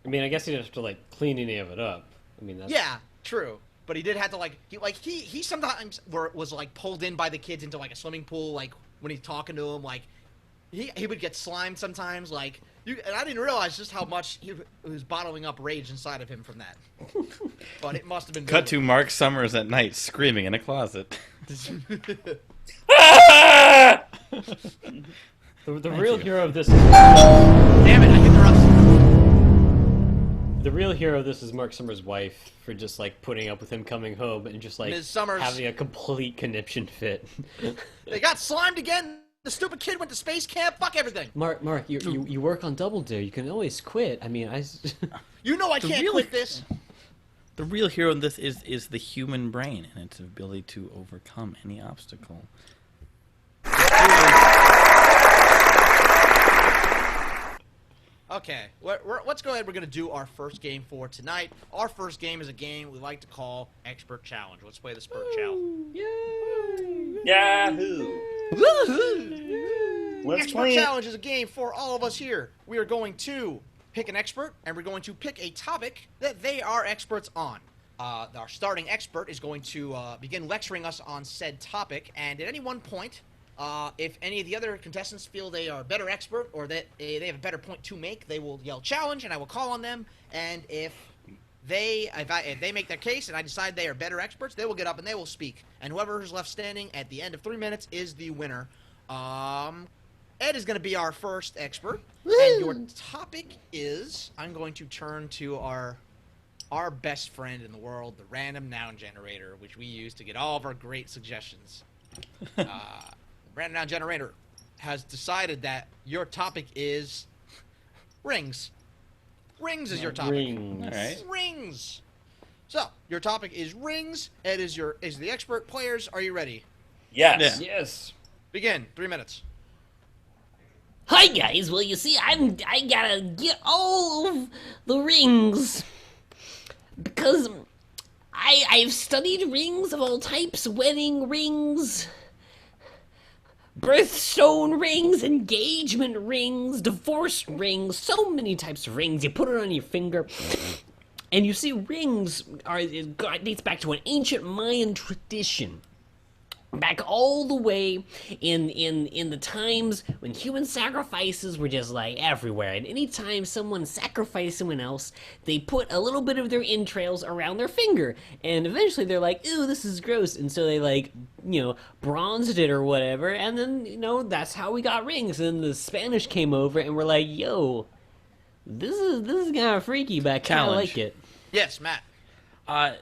I mean, I guess he didn't have to, like, clean any of it up. I mean, that's... Yeah, true. But he did have to, he sometimes was, like, pulled in by the kids into, like, a swimming pool, like, when he's talking to them, like, he would get slimed sometimes, like, and I didn't realize just how much he was bottling up rage inside of him from that. But it must have been... Cut to Mark Summers at night screaming in a closet. The real hero of this... Damn it, I hit the rust. The real hero of this is Mark Summers' wife for just, like, putting up with him coming home and just, like, Ms. Summers. having a complete conniption fit. They got slimed again. The stupid kid went to space camp. Fuck everything. Mark, you work on Double Dare. You can always quit. I mean, You know I can't quit this. The real hero in this is the human brain and its ability to overcome any obstacle. Okay, let's go ahead. We're going to do our first game for tonight. Our first game is a game we like to call Expert Challenge. Let's play the Expert Challenge. Yahoo! Let's Expert play it. Challenge is a game for all of us here. We are going to pick an expert, and we're going to pick a topic that they are experts on. Our starting expert is going to begin lecturing us on said topic, and at any one point, if any of the other contestants feel they are a better expert or that they have a better point to make, they will yell challenge, and I will call on them. And if they make their case and I decide they are better experts, they will get up and they will speak. And whoever is left standing at the end of 3 minutes is the winner. Ed is going to be our first expert. Woo! And your topic is, I'm going to turn to our best friend in the world, the random noun generator, which we use to get all of our great suggestions. Random noun generator has decided that your topic is rings. Rings is your topic. Rings. All right. Rings. So your topic is rings. Ed is the expert. Players, are you ready? Yes. Yeah. Yes. Begin. 3 minutes. Hi guys, well you see, I gotta get all of the rings because I've studied rings of all types, wedding rings, birthstone rings, engagement rings, divorce rings, so many types of rings. You put it on your finger, and you see rings it dates back to an ancient Mayan tradition. Back all the way in the times when human sacrifices were just like everywhere, and anytime someone sacrificed someone else, they put a little bit of their entrails around their finger, and eventually they're like, ew, this is gross, and so they, like, you know, bronzed it or whatever, and then, you know, that's how we got rings. And the Spanish came over and were like, yo, this is kind of freaky, but I kind of Challenge. like it. Yes, Matt.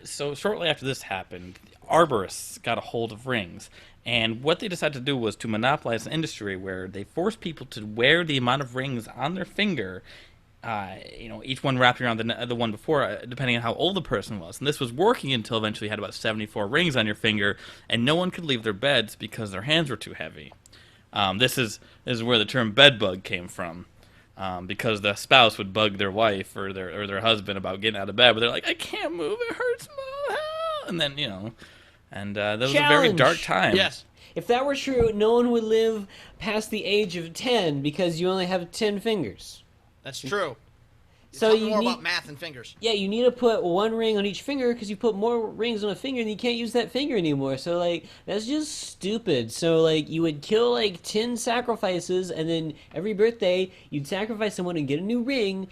So shortly after this happened, arborists got a hold of rings, and what they decided to do was to monopolize an industry where they forced people to wear the amount of rings on their finger, each one wrapped around the one before, depending on how old the person was. And this was working until eventually you had about 74 rings on your finger, and no one could leave their beds because their hands were too heavy. This is where the term bed bug came from. because the spouse would bug their wife or their husband about getting out of bed, but they're like, I can't move, it hurts, Mom, help. And then that was a very Challenge. dark time. Yes. If that were true, no one would live past the age of 10 because you only have 10 fingers. That's true. So Tell me you more need, about math and fingers. yeah, you need to put one ring on each finger because you put more rings on a finger and you can't use that finger anymore. So, like, that's just stupid. So, like, you would kill, like, 10 sacrifices, and then every birthday, you'd sacrifice someone and get a new ring,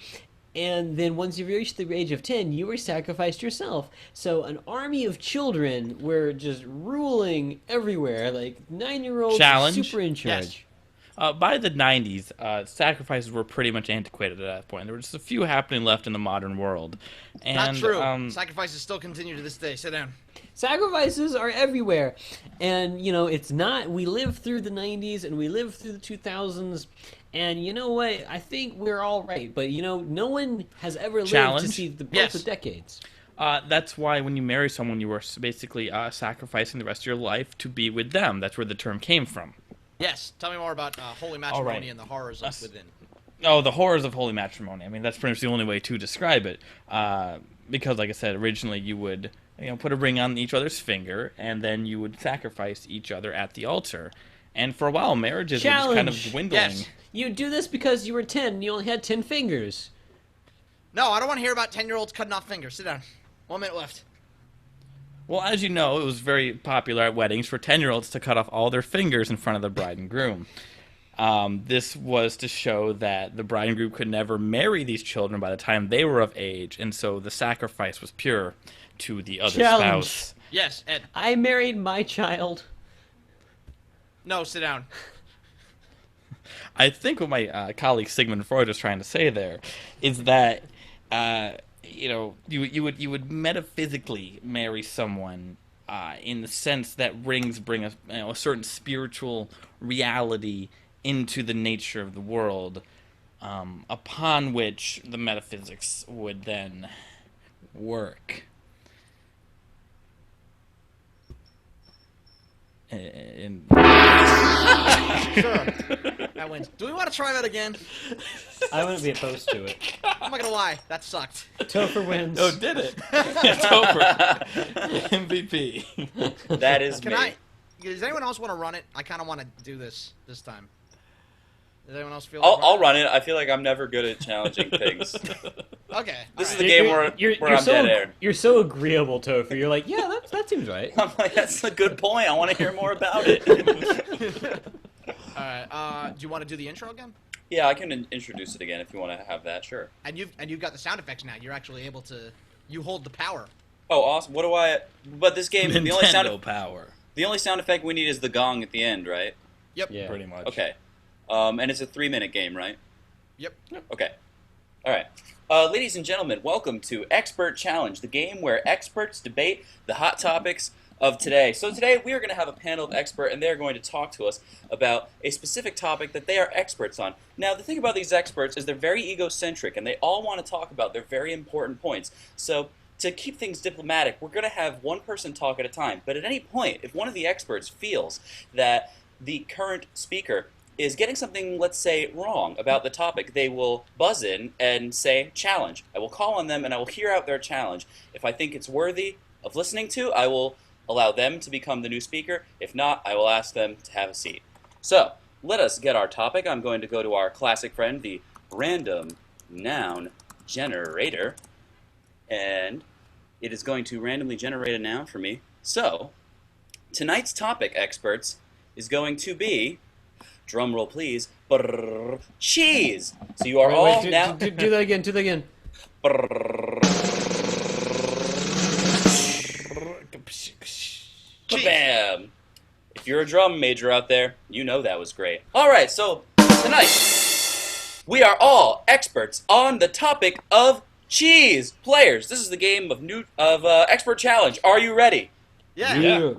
and then once you reach the age of 10, you were sacrificed yourself. So, an army of children were just ruling everywhere. Like, 9-year-olds Challenge? super in charge. Yes. By the 90s, sacrifices were pretty much antiquated at that point. There were just a few happening left in the modern world. And, Not true. Sacrifices still continue to this day. Sit down. Sacrifices are everywhere. And, it's not, we lived through the 90s and we lived through the 2000s. And you know what? I think we're all right. But, no one has ever lived Challenge? to see the both Yes. the decades. That's why when you marry someone, you are basically sacrificing the rest of your life to be with them. That's where the term came from. Yes. Tell me more about holy matrimony right. and the horrors of within. Oh, the horrors of holy matrimony. I mean, that's pretty much the only way to describe it. Because, like I said, originally you would put a ring on each other's finger, and then you would sacrifice each other at the altar. And for a while, marriages were just kind of Challenge. dwindling. Yes. You do this because you were 10 and you only had 10 fingers. No, I don't want to hear about 10-year-olds cutting off fingers. Sit down. 1 minute left. Well, as you know, it was very popular at weddings for 10-year-olds to cut off all their fingers in front of the bride and groom. This was to show that the bride and groom could never marry these children by the time they were of age, and so the sacrifice was pure to the other Challenge. spouse. Yes, Ed. I married my child. No, sit down. I think what my colleague Sigmund Freud was trying to say there is that you would metaphysically marry someone in the sense that rings bring a certain spiritual reality into the nature of the world, upon which the metaphysics would then work. And Sure. That wins. Do we want to try that again? I wouldn't be opposed to it. I'm not gonna lie. That sucked. Topher wins. oh, did it? It's over. MVP. That is Can me. Does anyone else want to run it? I kind of want to do this time. Does anyone else feel? I'll run it. I feel like I'm never good at challenging things. Okay. This is alright. the game where I'm so, dead air. You're so agreeable, Topher. You're like, yeah, that seems right. I'm like, that's a good point. I want to hear more about it. All right. Do you want to do the intro again? Yeah, I can introduce it again if you want to have that. Sure. And you've got the sound effects now. You're actually able to. You hold the power. Oh, awesome. What do I? But this game, Nintendo the only sound effect we need is the gong at the end, right? Yep. Yeah. pretty much. Okay. And it's a 3-minute game, right? Yep. Okay. All right. Ladies and gentlemen, welcome to Expert Challenge, the game where experts debate the hot topics of today. So today we are going to have a panel of experts, and they're going to talk to us about a specific topic that they are experts on. Now, the thing about these experts is they're very egocentric, and they all want to talk about their very important points. So to keep things diplomatic, we're going to have one person talk at a time. But at any point, if one of the experts feels that the current speaker is getting something, let's say, wrong about the topic, they will buzz in and say, challenge. I will call on them and I will hear out their challenge. If I think it's worthy of listening to, I will allow them to become the new speaker. If not, I will ask them to have a seat. So, let us get our topic. I'm going to go to our classic friend, the random noun generator, and it is going to randomly generate a noun for me. So, tonight's topic, experts, is going to be, drum roll please, brrr, cheese. So you are all do, now. do that again. Do that again. Bam! If you're a drum major out there, you know that was great. All right, so tonight we are all experts on the topic of cheese. Players, this is the game of expert challenge. Are you ready? Yeah. Yeah.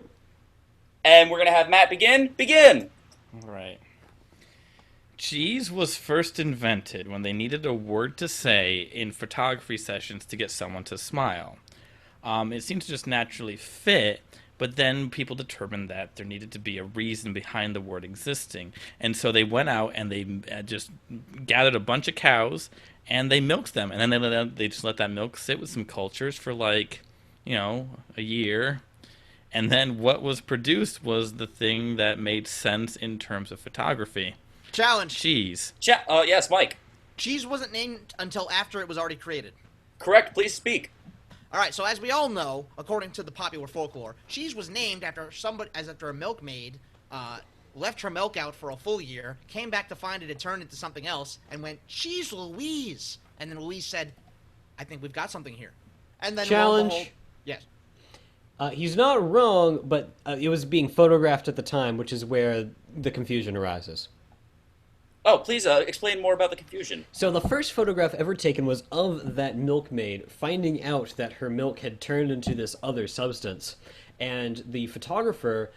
And we're gonna have Matt begin. Begin. All right. Cheese was first invented when they needed a word to say in photography sessions to get someone to smile. It seemed to just naturally fit But then people determined that there needed to be a reason behind the word existing. And so they went out and they just gathered a bunch of cows and they milked them. And then they just let that milk sit with some cultures for like, a year. And then what was produced was the thing that made sense in terms of photography. Challenge. Cheese. Yes, Mike. Cheese wasn't named until after it was already created. Correct. Please speak. All right, so as we all know, according to the popular folklore, cheese was named after after a milkmaid left her milk out for a full year, came back to find it had turned into something else, and went, "Cheese Louise." And then Louise said, "I think we've got something here." And then Challenge. lo and behold, yes. He's not wrong, but it was being photographed at the time, which is where the confusion arises. Oh, please explain more about the confusion. So the first photograph ever taken was of that milkmaid finding out that her milk had turned into this other substance. And the photographer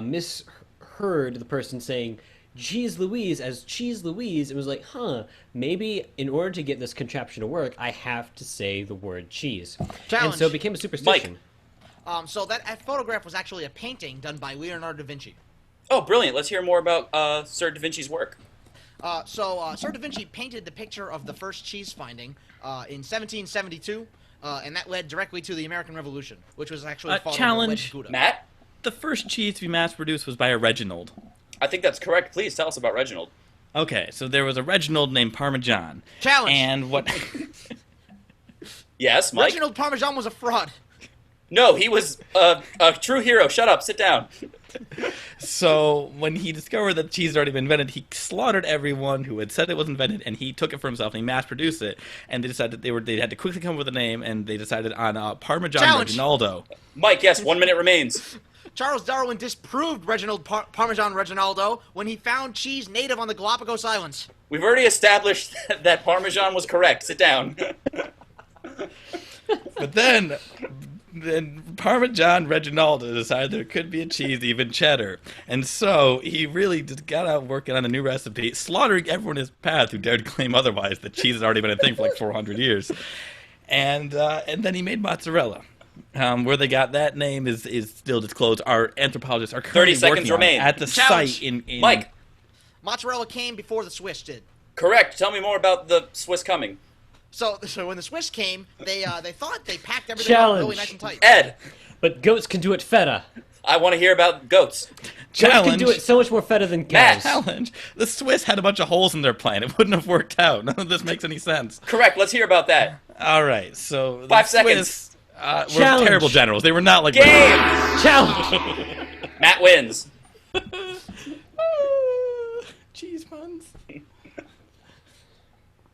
misheard the person saying, "Cheese Louise," as Cheese Louise. It was like, maybe in order to get this contraption to work, I have to say the word cheese. Challenge. And so it became a superstition. So that photograph was actually a painting done by Leonardo da Vinci. Oh, brilliant. Let's hear more about Sir Da Vinci's work. Sir Da Vinci painted the picture of the first cheese finding in 1772, and that led directly to the American Revolution, which was actually followed challenge. by Gouda. Matt? The first cheese to be mass-produced was by a Reginald. I think that's correct. Please tell us about Reginald. Okay, so there was a Reginald named Parmesan. Challenge. And what... Yes, Mike? Reginald Parmesan was a fraud. No, he was a true hero. Shut up. Sit down. So when he discovered that cheese had already been invented, he slaughtered everyone who had said it was invented, and he took it for himself and he mass-produced it. And they decided they had to quickly come up with a name, and they decided on Parmesan Challenge. Reginaldo. Mike, yes, 1 minute remains. Charles Darwin disproved Reginald Parmesan Reginaldo when he found cheese native on the Galapagos Islands. We've already established that Parmesan was correct. Sit down. But then Parmesan Reginaldo decided there could be a cheese, even cheddar. And so he really just got out working on a new recipe, slaughtering everyone in his path who dared claim otherwise, that cheese had already been a thing for like 400 years. And then he made mozzarella. Where they got that name is still disclosed. Our anthropologists are currently 30 seconds working on it remain. at the Challenge. site in Mike, Mozzarella came before the Swiss did. correct. Tell me more about the Swiss coming. So when the Swiss came, they thought they packed everything up Challenge. really nice and tight. Ed, But goats can do it feta. I want to hear about goats. Goats can do it so much more feta than Matt, cows. Challenge. The Swiss had a bunch of holes in their plan. It wouldn't have worked out. None of this makes any sense. Correct. Let's hear about that. All right, so the 5 seconds. Swiss, were Challenge. terrible generals. They were not like Game. Challenge! Matt wins. cheese puns.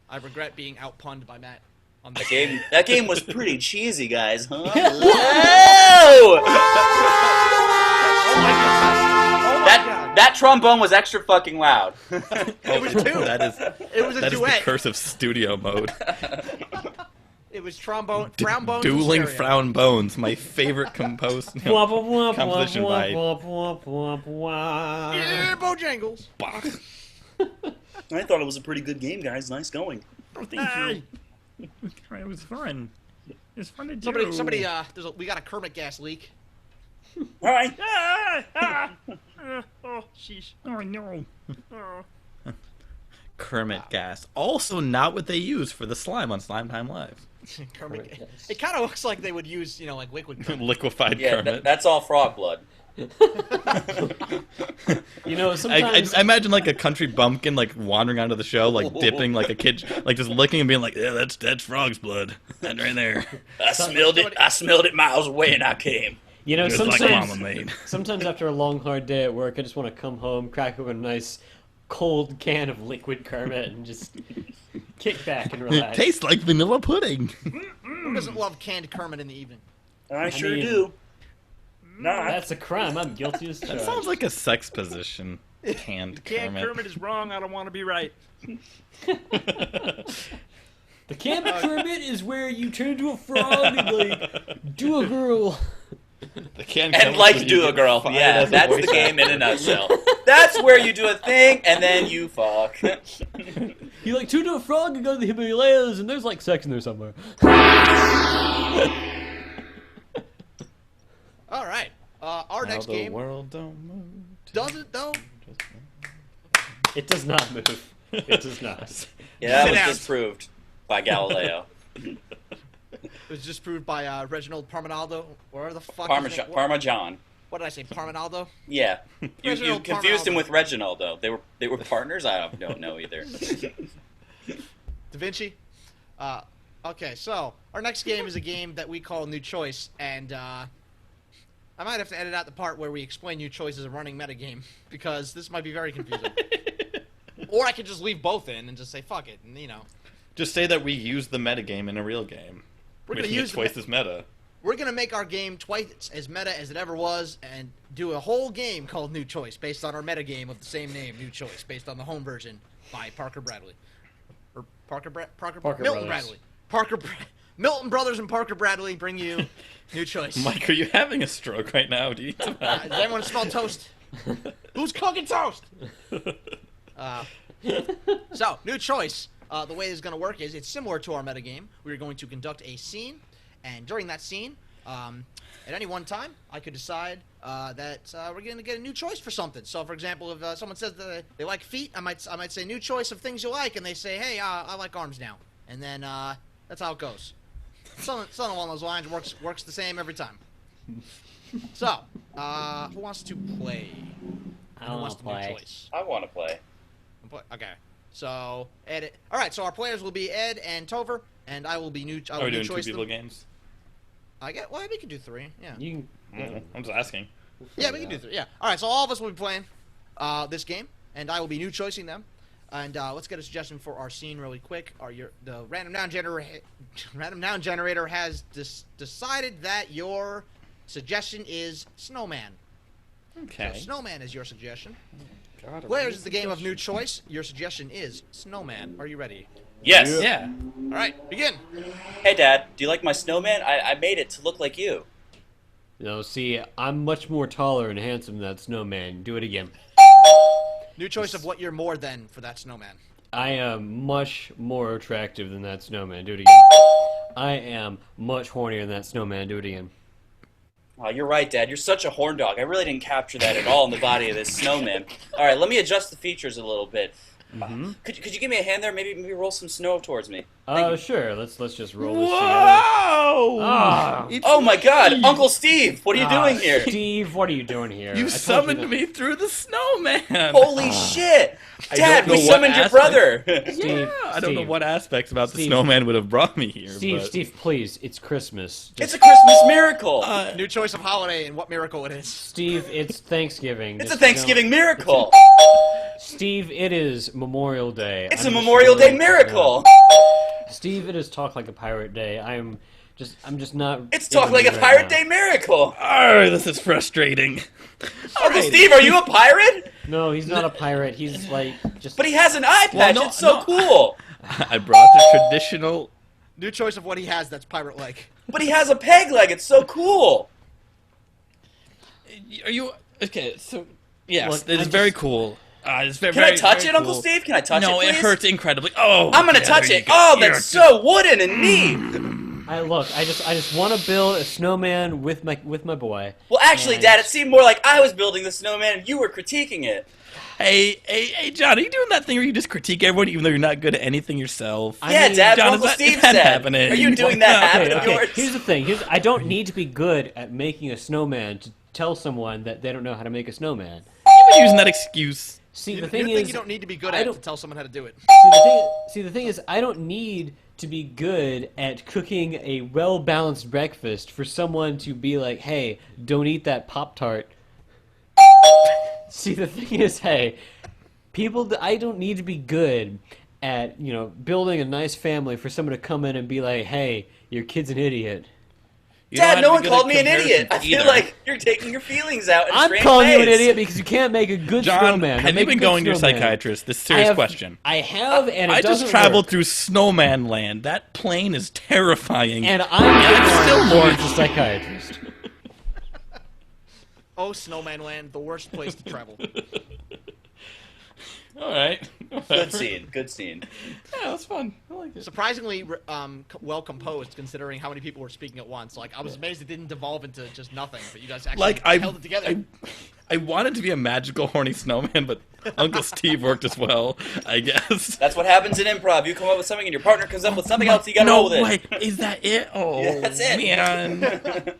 I regret being outpunned by Matt on That this. game was pretty cheesy, guys, huh? Whoa! Oh my god! That trombone was extra fucking loud. It was two. That is It was a that is the duet. curse of studio mode. It was trombone, frown bones, Dueling and stereo. frown bones, my favorite composition by Yeah, Bojangles. Bach. I thought it was a pretty good game, guys. Nice going. Oh, thank you. It was fun. It's fun to do. Somebody, we got a Kermit gas leak. All right. Oh, sheesh. Oh, no. Kermit gas. Also not what they use for the slime on Slime Time Live. Kermit gas. It kind of looks like they would use, like liquid Kermit. Liquefied Yeah, Kermit. that's all frog blood. You know, sometimes... I imagine like a country bumpkin like wandering onto the show, like dipping like a kid, like just licking and being like, yeah, that's frog's blood. That right there. I smelled it miles away, and I came. You know, Just like sometimes, Mama made. sometimes after a long, hard day at work, I just want to come home, crack open a nice cold can of liquid Kermit, and just kick back and It relax. tastes like vanilla pudding. Who doesn't love canned Kermit in the evening? I sure mean- do. Nah, That's a crime. I'm guilty as That charged. sounds like a sex position. Canned Canned Kermit. Kermit is wrong. I don't want to be right. The can of Kermit is where you turn into a frog and like do a girl. The canned and Kermit's like where you do a get girl. fired Yeah, as a that's voice the game actor. in a nutshell. That's where you do a thing and then you fuck. You like turn into a frog and go to the Himalayas, and there's like sex in there somewhere. All right. next the game world don't move. does it though? It does not move. It does not. Yeah, that Sit was down. disproved by Galileo. It was disproved by Reginald Parminaldo. Where the fuck? Parmesan. What did I say? Parminaldo? Yeah, you Reginald confused him Parminaldo. with Reginald though. They were partners. I don't know either. Da Vinci. Okay, so our next game is a game that we call New Choice, and I might have to edit out the part where we explain New Choice as a running metagame because this might be very confusing. Or I could just leave both in and just say fuck it, and Just say that we use the metagame in a real game. We're gonna Making it use the twice as meta. we're gonna make our game twice as meta as it ever was, and do a whole game called New Choice based on our metagame of the same name, New Choice, based on the home version by Parker Bradley, or Parker Milton Brothers. Bradley. Milton Brothers and Parker Bradley bring you New Choice. Mike, are you having a stroke right now? Do you need some help? Does anyone smell toast? Who's cooking toast? So, New Choice. The way this is going to work is it's similar to our metagame. We're going to conduct a scene, and during that scene, at any one time, I could decide that we're going to get a new choice for something. So, for example, if someone says that they like feet, I might say new choice of things you like, and they say, hey, I like arms now, and then that's how it goes. Something along those lines works the same every time. So, who wants to play? I Who don't wants want to the new play. choice? I want to play. Okay. So Ed. All right. So our players will be Ed and Tover, and I will be new. I Are will we new doing two choice people them. games? Well, we can do 3. Yeah. You can. I'm just asking. Yeah, we can do 3. Yeah. All right. So all of us will be playing this game, and I will be new choicing them. And let's get a suggestion for our scene really quick. The random noun generator has decided that your suggestion is snowman. Okay. So snowman is your suggestion. God, Players is the game of new choice. Your suggestion is snowman. Are you ready? Yes. Yeah. All right. Begin. Hey, Dad. Do you like my snowman? I made it to look like you. No, see, I'm much more taller and handsome than that snowman. Do it again. New choice of what you're more than for that snowman. I am much more attractive than that snowman. Do it again. I am much hornier than that snowman. Do it again. Oh, you're right, Dad. You're such a horn dog. I really didn't capture that at all in the body of this snowman. All right, let me adjust the features a little bit. Could you give me a hand there? Maybe roll some snow towards me. Sure. Let's just roll this together. Whoa! Ah. Oh my God, Uncle Steve, what are you doing here? Steve, what are you doing here? You I told summoned that- me through the snowman. Holy shit, I Dad! don't know We what summoned your aspect- brother. Steve, I don't know Steve, what aspects about the Steve. snowman would have brought me here. Steve, but... Steve, please. It's Christmas. It's a Christmas miracle. New choice of holiday and what miracle it is. Steve, it's Thanksgiving. It's a Just Thanksgiving miracle. don't- Steve, it is Memorial Day. It's I'm a just Memorial Day really- miracle. Steve, it is Talk Like a Pirate Day. I'm just not. It's Talk into Like it a right Pirate now. Day miracle. Oh, this is frustrating. Uncle Steve, are you a pirate? No, he's not a pirate. He's like just. But he has an eye patch. no, It's so no. cool. I brought the traditional. New choice of what he has that's pirate-like. But he has a peg leg. It's so cool. Are you okay? So yes, Look, it is I'm very just- cool. It's very, Can I touch very it, Uncle cool. Steve? Can I touch No, it, please? it hurts incredibly. Oh, I'm gonna yeah, touch there it. you go. Oh, Here, that's so wooden and neat. I just want to build a snowman with my boy. Well, actually, And- Dad, it seemed more like I was building the snowman and you were critiquing it. Hey, John, are you doing that thing where you just critique everyone even though you're not good at anything yourself? Yeah, mean, Dad, John, Uncle is Steve that said. happening? Are you doing that habit of Okay, yours? here's the thing. I don't need to be good at making a snowman to tell someone that they don't know how to make a snowman. You've been using that excuse. See, You the thing think is, you don't need to be good I at don't- to tell someone how to do it. See, the thing is, I don't need to be good at cooking a well-balanced breakfast for someone to be like, "Hey, don't eat that Pop-Tart." See, the thing is, hey, I don't need to be good at, building a nice family for someone to come in and be like, "Hey, your kid's an idiot." You don't Dad, have no to one be good called at me an idiot. I comparisons feel either. like you're taking your feelings out in I'm strange calling you an ways. idiot because you can't make a good John, snowman. have you been going to your psychiatrist? This is a serious question. I have, and it I doesn't just traveled work. through Snowman Land. That plane is terrifying. And I'm it's still more more- a psychiatrist. Oh, Snowman Land, the worst place to travel. All right. Good scene. Good scene. Yeah, that's fun. I like it. Surprisingly, well composed considering how many people were speaking at once. Like I was amazed it didn't devolve into just nothing, but you guys actually Like I held it together. I wanted to be a magical horny snowman, but Uncle Steve worked as well, I guess. That's what happens in improv. You come up with something, and your partner comes up with something else. You gotta No roll with way. it. Is that it? Oh, Yeah, that's it. man.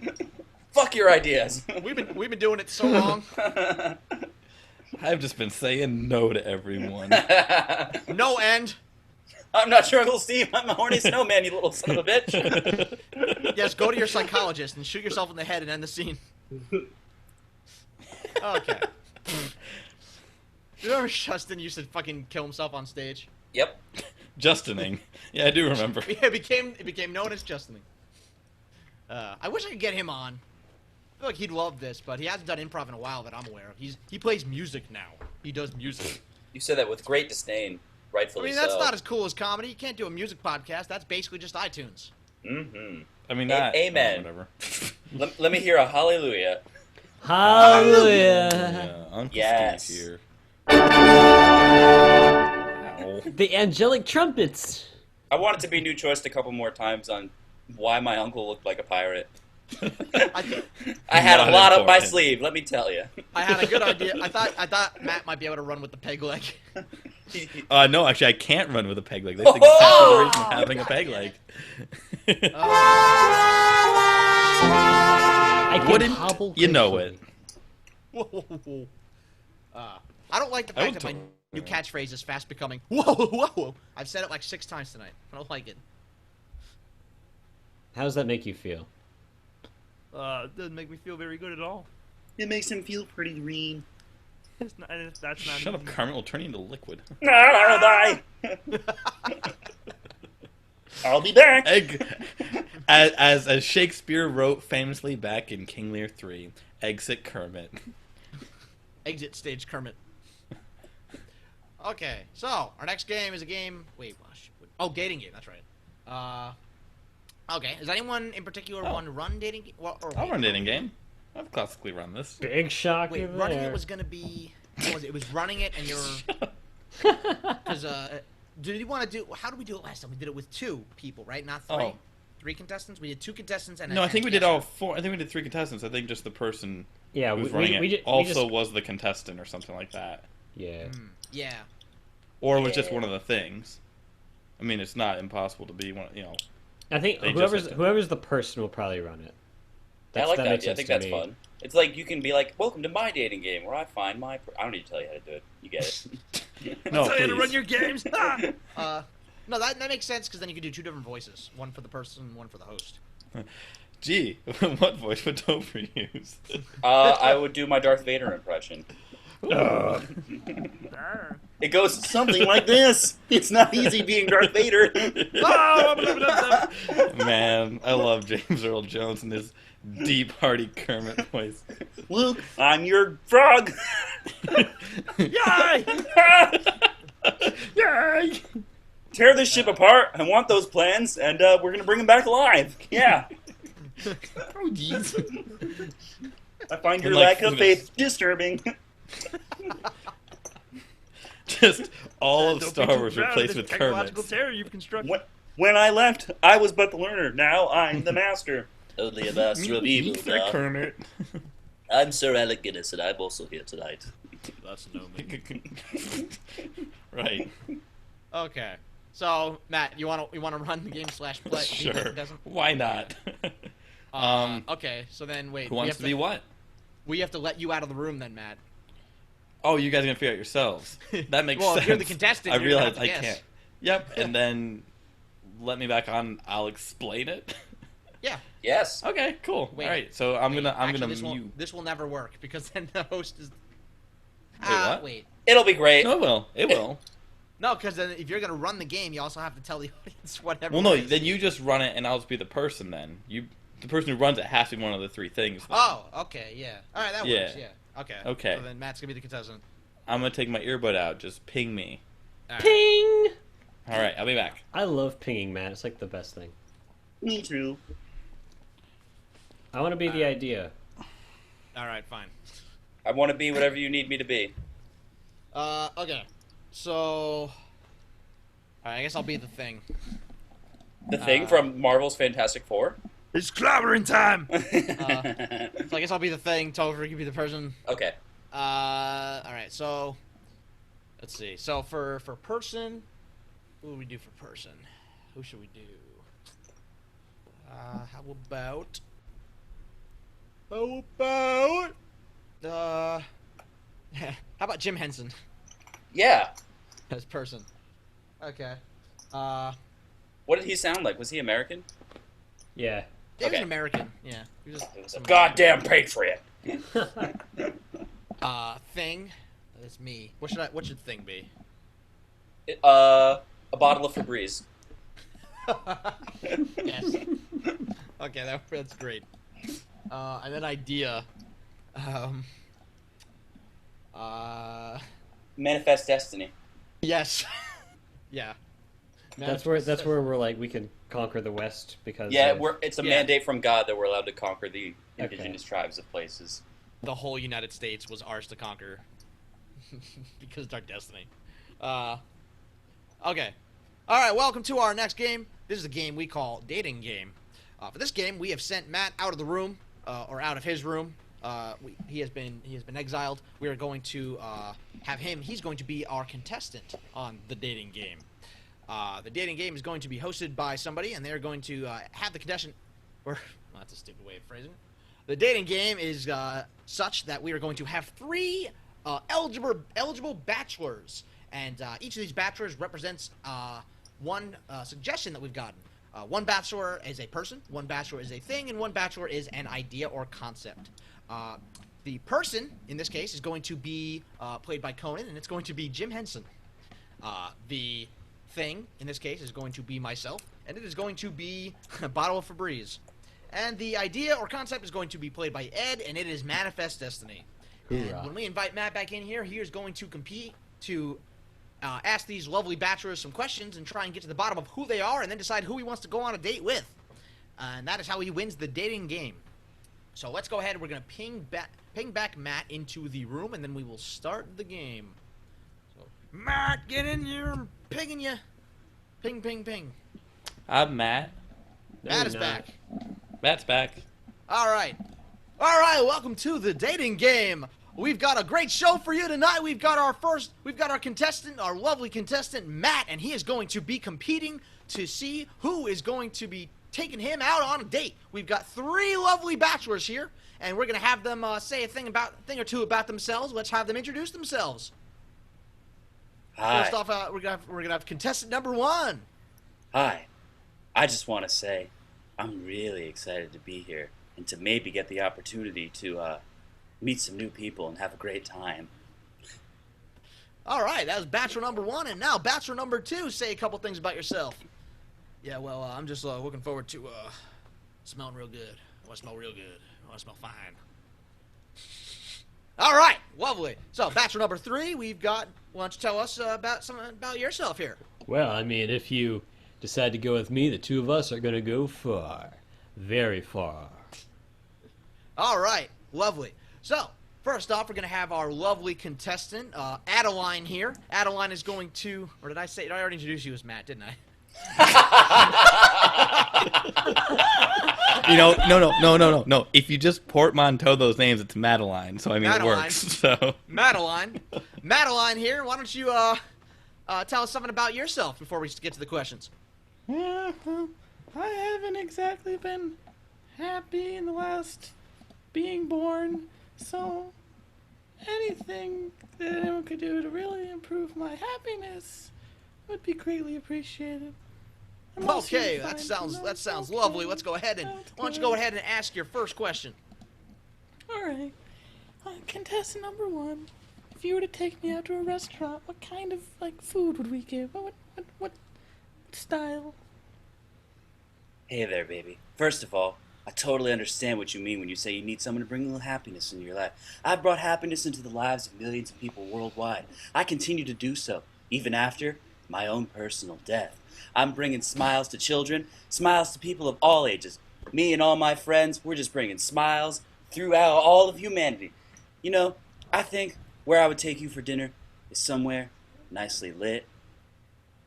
Fuck your ideas. We've been doing it so long. I've just been saying no to everyone. No end. I'm not sure, Uncle Steve. I'm a horny snowman, you little son of a bitch. Yes, go to your psychologist and shoot yourself in the head and end the scene. Okay. You remember Justin used to fucking kill himself on stage? Yep. Justining. Yeah, I do remember. Yeah, it became known as Justining. I wish I could get him on. I feel like he'd love this, but he hasn't done improv in a while that I'm aware of. He plays music now. He does music. You said that with great disdain, I rightfully mean, that's so. not as cool as comedy. You can't do a music podcast. That's basically just iTunes. Mm-hmm. I mean, that. Amen. Whatever. Let me hear a hallelujah. Hallelujah. Yeah, Uncle Yes. Steve here. Ow. The angelic trumpets. I want it to be new choice a couple more times on why my uncle looked like a pirate. I I had Not a lot up my important. sleeve, let me tell you. had a good idea. I thought Matt might be able to run with the peg leg. No, actually, I can't run with a peg leg. That's the exact Oh! duration of having a peg leg. I can Wouldn't hobble you know it? quickly. Whoa. I don't like the I fact would that my totally- new catchphrase is fast becoming. Whoa. I've said it like 6 times tonight. I don't like it. How does that make you feel? It doesn't make me feel very good at all. It makes him feel pretty green. That's not Shut up, Carmen. Will turn you into liquid. I'll die. I'll be back. Egg, as Shakespeare wrote famously back in King Lear 3, exit Kermit. Exit stage Kermit. Okay, so our next game is a game. Wait, dating game. That's right. Okay, does anyone in particular want to run dating game? Well, or I'll wait, run dating game. I've classically run this. Big shock Wait, in running there. it was gonna be. What was it? It was running it, and you're. Because did you want to do? How did we do it last time? We did it with 2 people, right? Not 3. Oh. 3 contestants. We did 2 contestants and. No, I and think a we did guest. all 4. I think we did 3 contestants. I think just the person Yeah, who was we running we it did, also we just, was the contestant or something like that. yeah. Yeah. Or it was just Yeah. one of the things. I mean, it's not impossible to be one. You know, I think They just have to- whoever's the person will probably run it. I like that makes idea. I sense think to that's me. fun. It's like you can be like, welcome to my dating game where I find my... I don't need to tell you how to do it. You get it. no, Tell you to run please. your games. No, that makes sense because then you could do 2 different voices, one for the person, one for the host. Gee, what voice would Topher use? I would do my Darth Vader impression. It goes something like this. It's not easy being Darth Vader. Man, I love James Earl Jones and his deep, hearty Kermit voice. Luke, I'm your frog. Yay! Yay! Tear this ship apart. I want those plans, and we're gonna bring them back alive. Yeah. Oh, jeez. I find your And, like, lack of faith disturbing. Just all of Don't be Star too Wars proud of replaced this with technological Kermits. terror you've constructed. When I left, I was but the learner. Now I'm the master. Only a master of evil, Meet the Kermit. I'm Sir Alec Guinness, and I'm also here tonight. That's no me. Right. Okay. So Matt, you want to run the game / play? Sure. Doesn't? Why not? Okay. So then wait. Who wants to be what? We have to let you out of the room then, Matt. Oh, you guys are gonna figure out yourselves. That makes Well, sense. if you're the contestant, I you're gonna realize have I to guess. can't. Yep, and then let me back on. I'll explain it. Yeah. Yes. Okay, cool. Wait. All right, so I'm gonna Actually, mute. this will never work because then the host is. what? Wait. It'll be great. No, it will. It will. No, because then if you're gonna run the game, you also have to tell the audience whatever. Well, no, it is. then you just run it, and I'll just be the person. Then the person who runs it has to be one of the 3 things. Then. Oh, okay, yeah. All right, that Yeah. works. Yeah. Okay. Okay. So then Matt's gonna be the contestant. I'm gonna take my earbud out. Just ping me. All right. Ping! All right, I'll be back. I love pinging, man. It's like the best thing. Me too. I want to be the idea. All right, fine. I want to be whatever you need me to be. Okay. So, all right, I guess I'll be the Thing. The Thing from Marvel's Fantastic Four? It's clobbering time. So I guess I'll be the Thing. Topher can be the person. Okay. All right. So, let's see. So for person, who would we do for person? Who should we do? How about? How about Jim Henson Yeah. as person? Okay. What did he sound like? Was he American? Yeah. He was Okay. an American. Yeah. He was He was a some goddamn patriot. Thing. That's me. What should Thing be? A bottle of Febreze. Yes. Okay, that's great. And then idea. Manifest Destiny. Yes. Yeah. That's where we're like we can conquer the West because Yeah, of- it's a Yeah. mandate from God that we're allowed to conquer the Okay. indigenous tribes of places. The whole United States was ours to conquer because it's our destiny. Okay. All right. Welcome to our next game. This is a game we call Dating Game. For this game, we have sent Matt out of the room or out of his room. He has been exiled. We are going to have him. He's going to be our contestant on the dating game. The dating game is going to be hosted by somebody, and they're going to have the contestant. Or well, that's a stupid way of phrasing it. The dating game is such that we are going to have 3 eligible bachelors, and each of these bachelors represents one suggestion that we've gotten. One bachelor is a person, one bachelor is a thing, and one bachelor is an idea or concept. The person, in this case, is going to be played by Conan, and it's going to be Jim Henson. The thing, in this case, is going to be myself, and it is going to be a bottle of Febreze. And the idea or concept is going to be played by Ed, and it is Manifest Destiny. And Hoorah. when we invite Matt back in here, he is going to compete to ask these lovely bachelors some questions and try and get to the bottom of who they are and then decide who he wants to go on a date with. And that is how he wins the dating game. So let's go ahead. We're going to ping back Matt into the room, and then we will start the game. So, Matt, get in here. I'm pinging you. Ping, ping, ping. I'm Matt. No, Matt you're is not. back. Matt's back. All right. All right, welcome to the dating game. We've got a great show for you tonight. We've got our contestant, our lovely contestant, Matt, and he is going to be competing to see who is going to be taking him out on a date. We've got 3 lovely bachelors here, and we're going to have them say a thing or two about themselves. Let's have them introduce themselves. Hi. First off, we're gonna have contestant number 1. Hi. I just want to say I'm really excited to be here and to maybe get the opportunity to meet some new people and have a great time. All right, that was bachelor number 1, and now bachelor number 2. Say a couple things about yourself. Yeah, well, I'm just looking forward to smelling real good. I want to smell real good. I want to smell fine. All right, lovely. So, bachelor number 3, we've got. Why don't you tell us about something about yourself here? Well, I mean, if you decide to go with me, the 2 of us are going to go far. Very far. All right, lovely. So, first off, we're going to have our lovely contestant, Adeline here. Adeline is going to. Or did I say. I already introduced you as Matt, didn't I? No. If you just portmanteau those names, it's Madeline. So I mean, Madeline. it works. So Madeline here. Why don't you tell us something about yourself before we get to the questions? yeah, well, I haven't exactly been happy in the last being born. So anything that anyone could do to really improve my happiness would be greatly appreciated. I'm also Okay, fine that to sounds know- lovely. okay, Let's go ahead and that's why don't you good. go ahead and ask your first question? All right. Contestant number 1. If you were to take me out to a restaurant, what kind of food would we get? What style? Hey there, baby. First of all, I totally understand what you mean when you say you need someone to bring a little happiness into your life. I've brought happiness into the lives of millions of people worldwide. I continue to do so, even after my own personal death. I'm bringing smiles to children, smiles to people of all ages. Me and all my friends, we're just bringing smiles throughout all of humanity. You know, I think where I would take you for dinner is somewhere nicely lit,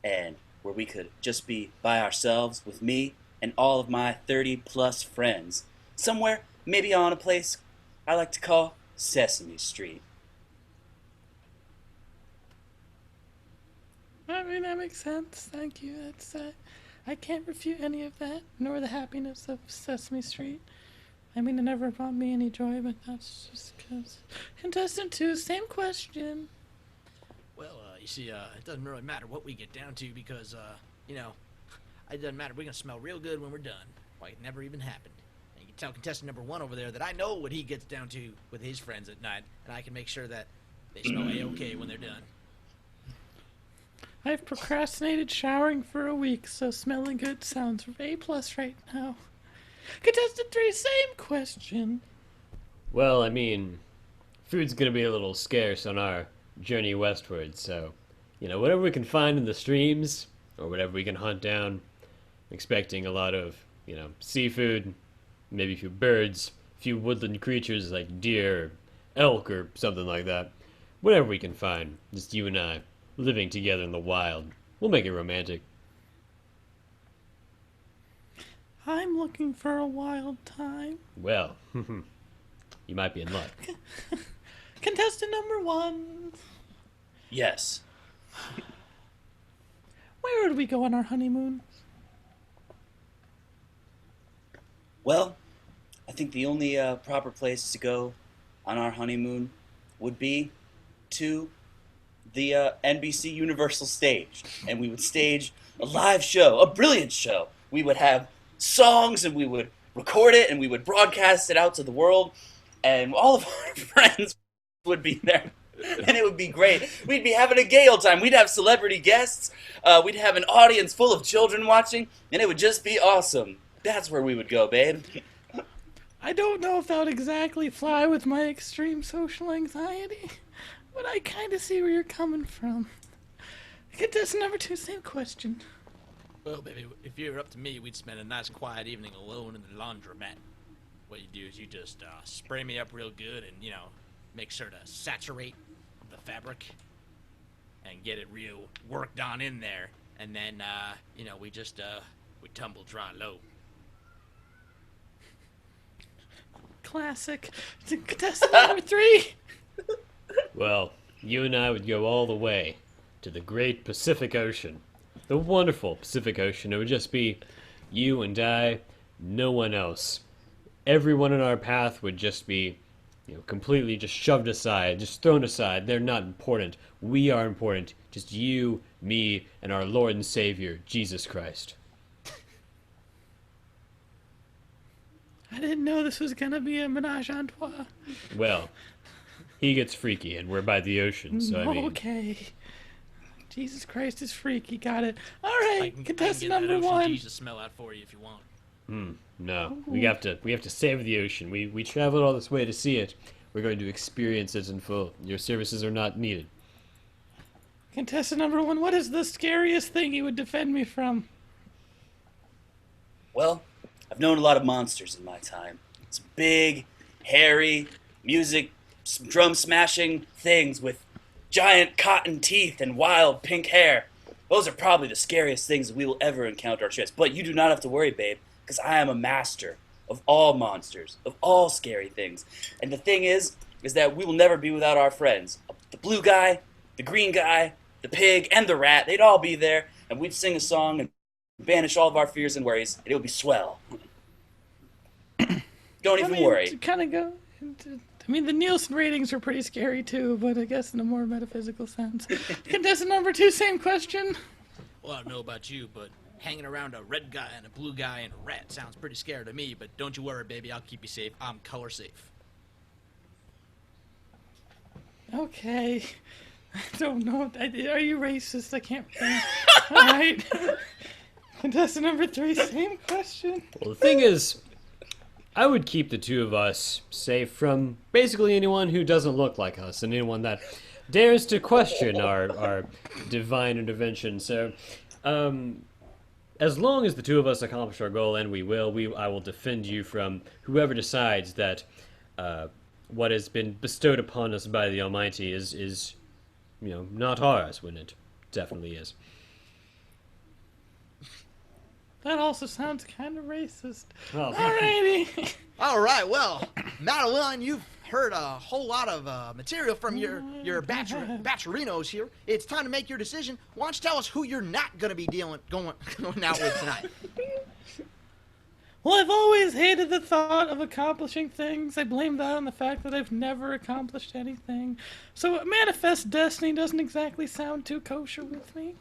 and where we could just be by ourselves with me and all of my 30 plus friends. Somewhere, maybe on a place I like to call Sesame Street. I mean, that makes sense. Thank you. That's I can't refute any of that, nor the happiness of Sesame Street. I mean, it never brought me any joy, but that's just because. Contestant 2, same question. Well, you see, it doesn't really matter what we get down to because, you know, it doesn't matter. We're going to smell real good when we're done. Like it never even happened. And you can tell contestant number 1 over there that I know what he gets down to with his friends at night, and I can make sure that they smell A-okay when they're done. I've procrastinated showering for a week, so smelling good sounds A+ right now. Contestant 3, same question. Well, I mean, food's gonna be a little scarce on our journey westward, so, whatever we can find in the streams, or whatever we can hunt down, expecting a lot of, seafood, maybe a few birds, a few woodland creatures like deer, or elk, or something like that. Whatever we can find, just you and I, living together in the wild. We'll make it romantic. I'm looking for a wild time. Well, you might be in luck. Contestant number 1. Yes. Where would we go on our honeymoon? Well, I think the only proper place to go on our honeymoon would be to the NBC Universal stage. And we would stage a live show, a brilliant show. We would have songs and we would record it and we would broadcast it out to the world. And all of our friends would be there. And it would be great. We'd be having a gay old time. We'd have celebrity guests. We'd have an audience full of children watching. And it would just be awesome. That's where we would go, babe. I don't know if that would exactly fly with my extreme social anxiety, but I kind of see where you're coming from. Contestant number 2, same question. Well, baby, if you were up to me, we'd spend a nice quiet evening alone in the laundromat. What you do is you just spray me up real good and, make sure to saturate the fabric and get it real worked on in there. And then, we just, we tumble dry low. Classic. Contestant number 3. Well, you and I would go all the way to the great Pacific Ocean. The wonderful Pacific Ocean. It would just be you and I, no one else. Everyone in our path would just be, completely just shoved aside, just thrown aside. They're not important. We are important. Just you, me, and our Lord and Savior, Jesus Christ. I didn't know this was going to be a menage a trois. Well, he gets freaky, and we're by the ocean, so I mean... Okay. Jesus Christ is freaky. Got it. All right, contestant I can get number that ocean 1. Jesus smell out for you if you want. No, we have to save the ocean. We traveled all this way to see it. We're going to experience it in full. Your services are not needed. Contestant number 1, what is the scariest thing you would defend me from? Well, I've known a lot of monsters in my time. It's big, hairy, drum smashing things with giant cotton teeth and wild pink hair. Those are probably the scariest things that we will ever encounter. But you do not have to worry, babe, because I am a master of all monsters, of all scary things. And the thing is that we will never be without our friends. The blue guy, the green guy, the pig, and the rat, they'd all be there, and we'd sing a song and banish all of our fears and worries, and it would be swell. Don't even worry. To kind of go into, the Nielsen ratings are pretty scary too, but I guess in a more metaphysical sense. Contestant number 2, same question. Well, I don't know about you, but hanging around a red guy and a blue guy and a rat sounds pretty scary to me, but don't you worry, baby, I'll keep you safe. I'm color safe. Okay. I don't know. Are you racist? I can't think. All right. Contestant number 3, same question. Well, the thing is, I would keep the two of us safe from basically anyone who doesn't look like us and anyone that dares to question our divine intervention. So, as long as the two of us accomplish our goal, and we will, I will defend you from whoever decides that what has been bestowed upon us by the Almighty is not ours, wouldn't it? definitely is. That also sounds kind of racist. Well, Alrighty. All right, well, Madeline, you've heard a whole lot of material from your bachelorinos here. It's time to make your decision. Why don't you tell us who you're not going to be going out with tonight? Well, I've always hated the thought of accomplishing things. I blame that on the fact that I've never accomplished anything. So Manifest Destiny doesn't exactly sound too kosher with me.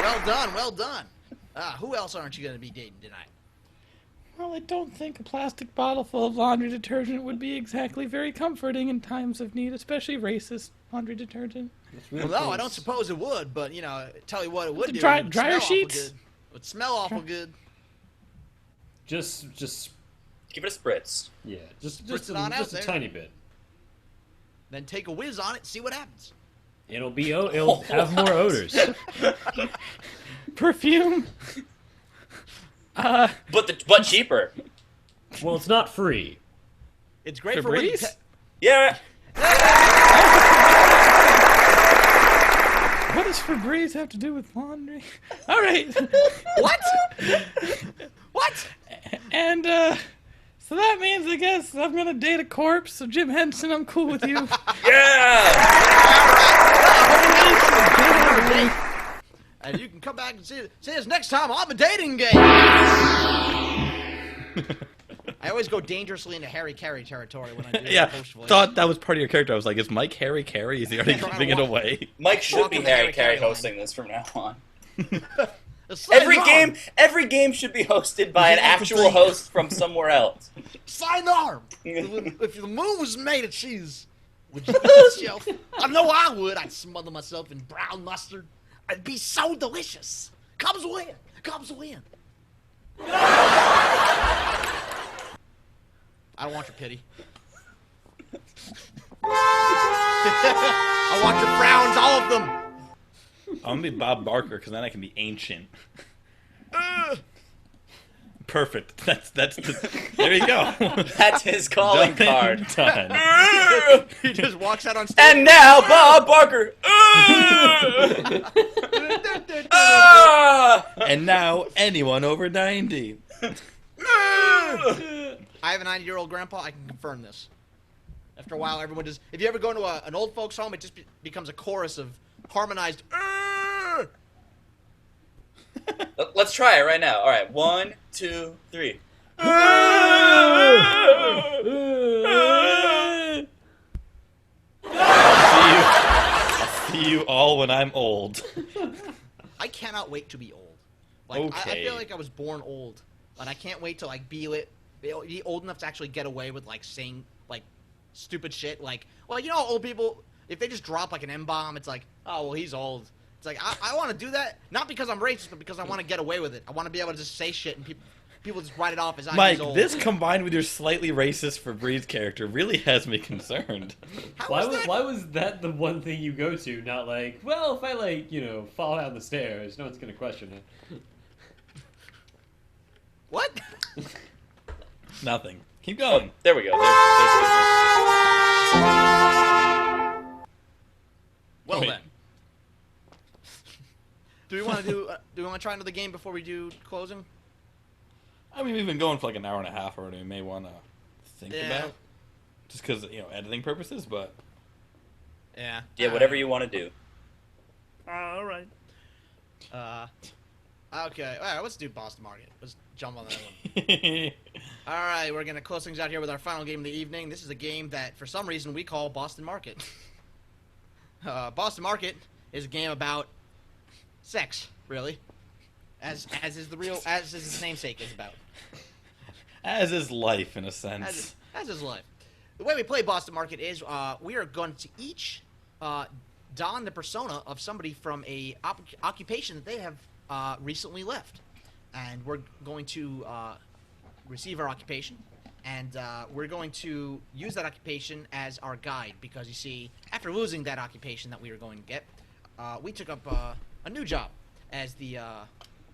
Well done, well done. Who else aren't you going to be dating tonight? Well, I don't think a plastic bottle full of laundry detergent would be exactly very comforting in times of need, especially racist laundry detergent. Well, no, I don't suppose it would, but, you know, tell you what it would do. Dryer It would smell awful sheets? good. It would smell awful good. just Give it a spritz. yeah, just Spritz it on out a there. tiny bit. Then take a whiz on it, see what happens. It'll have more odors. Perfume. But cheaper. Well, it's not free. It's great for when you Febreze? Yeah. What does Febreze have to do with laundry? All right. What? What? And, so that means, I guess, I'm gonna date a corpse, so Jim Henson, I'm cool with you. Yeah. And you can come back and see us next time on the dating game. I always go dangerously into Harry Carey territory when I do Yeah, the host voice. thought that was part of your character. I was like, is Mike Harry Carey? Is he already Trying to giving it walk- away? Mike should Walk be on the Harry Harry Carey Carey hosting this from now on. Sign on. Every game should be hosted by an Yeah, that's the actual thing. host from somewhere else. Sign arm. If the moon was made of cheese, would you eat yourself? I know I would. I'd smother myself in brown mustard. It'd be so delicious. Cubs win. Cubs win. I don't want your pity. I want your frowns, all of them. I'm gonna be Bob Barker, because then I can be ancient. Perfect. That's there you go. That's his calling card. Done. He just walks out on stage. And now, Bob Barker. And now, anyone over 90. I have a 90-year-old grandpa. I can confirm this. After a while, everyone just... If you ever go to an old folks' home, it just becomes a chorus of harmonized... Let's try it right now. All right, 1, 2, 3. I'll see you all when I'm old. I cannot wait to be old. Like, I Okay. feel like I was born old. And I can't wait to, like, be old enough to actually get away with, like, saying, like, stupid shit. Like, well, you know, old people, if they just drop, like, an M-bomb, it's like, oh, well, he's old. It's like, I want to do that, not because I'm racist, but because I want to get away with it. I want to be able to just say shit and people just write it off as Mike, he's old. this combined with your slightly racist Febreze character really has me concerned. How Why is was that? why was that the one thing you go to? Not like, well, if I like, fall down the stairs, no one's gonna question it. What? Nothing. Keep going. There we go. Well Wait. then. Do we want to try another game before we do closing? I mean, we've been going for like an hour and a half already. We may want to think Yeah. about, just because editing purposes. But Yeah. Yeah, whatever you want to do. All right. Okay. All right. Let's do Boston Market. Let's jump on that one. All right. We're gonna close things out here with our final game of the evening. This is a game that, for some reason, we call Boston Market. Boston Market is a game about sex, really, as is its namesake is about. as is life in a sense. As is life. The way we play Boston Market is we are going to each don the persona of somebody from a occupation that they have recently left, and we're going to receive our occupation, and we're going to use that occupation as our guide, because you see, after losing that occupation that we were going to get, we took up a new job as the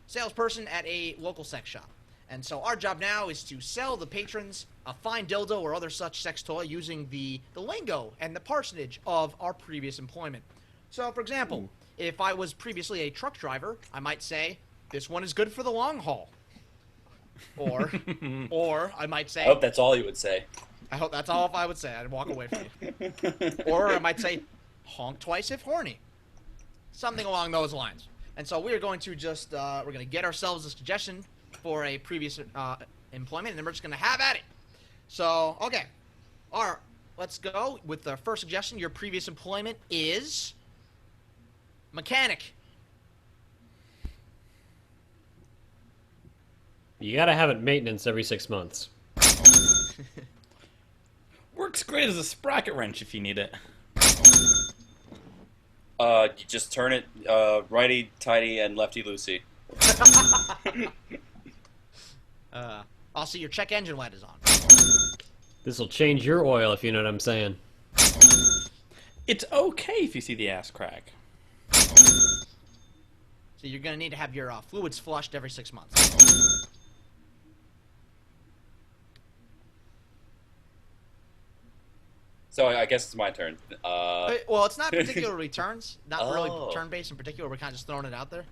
salesperson at a local sex shop. And so our job now is to sell the patrons a fine dildo or other such sex toy using the lingo and the parsonage of our previous employment. So, for example, if I was previously a truck driver, I might say, this one is good for the long haul. Or I might say... I hope that's all you would say. I hope that's all if I would say. I'd walk away from you. Or I might say, honk twice if horny. Something along those lines. And so we're going to just, we're going to get ourselves a suggestion for a previous employment, and then we're just going to have at it. So, okay. All right, let's go with the first suggestion. Your previous employment is mechanic. You gotta have it maintenance every 6 months. Works great as a sprocket wrench if you need it. You just turn it righty tighty and lefty loosey. I'll see your check engine light is on. This'll change your oil, if you know what I'm saying. It's okay if you see the ass crack. So you're going to need to have your fluids flushed every 6 months. So I guess it's my turn. Well, it's not particularly turns. Not really turn-based in particular. We're kind of just throwing it out there.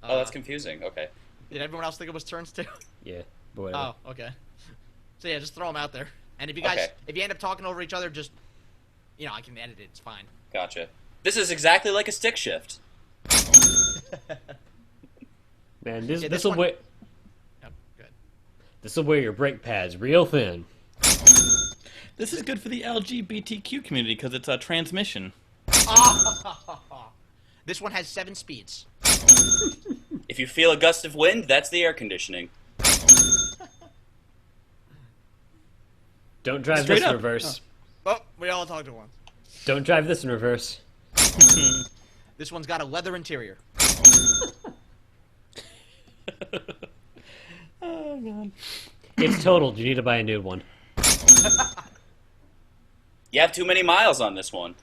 Oh, that's confusing. Okay. Did everyone else think it was turns too? Yeah, but whatever. Oh, okay. So yeah, just throw them out there. And if you guys, if you end up talking over each other, just, I can edit it. It's fine. Gotcha. This is exactly like a stick shift. Man, Yeah, this'll one- weigh Oh, good. this'll weigh your brake pads real thin. This is good for the LGBTQ community because it's a transmission. This one has 7 speeds. If you feel a gust of wind, that's the air conditioning. Don't drive Straight this in up. reverse. Oh, we all talked at once. Don't drive this in reverse. This one's got a leather interior. Oh, God. It's totaled. You need to buy a new one. You have too many miles on this one.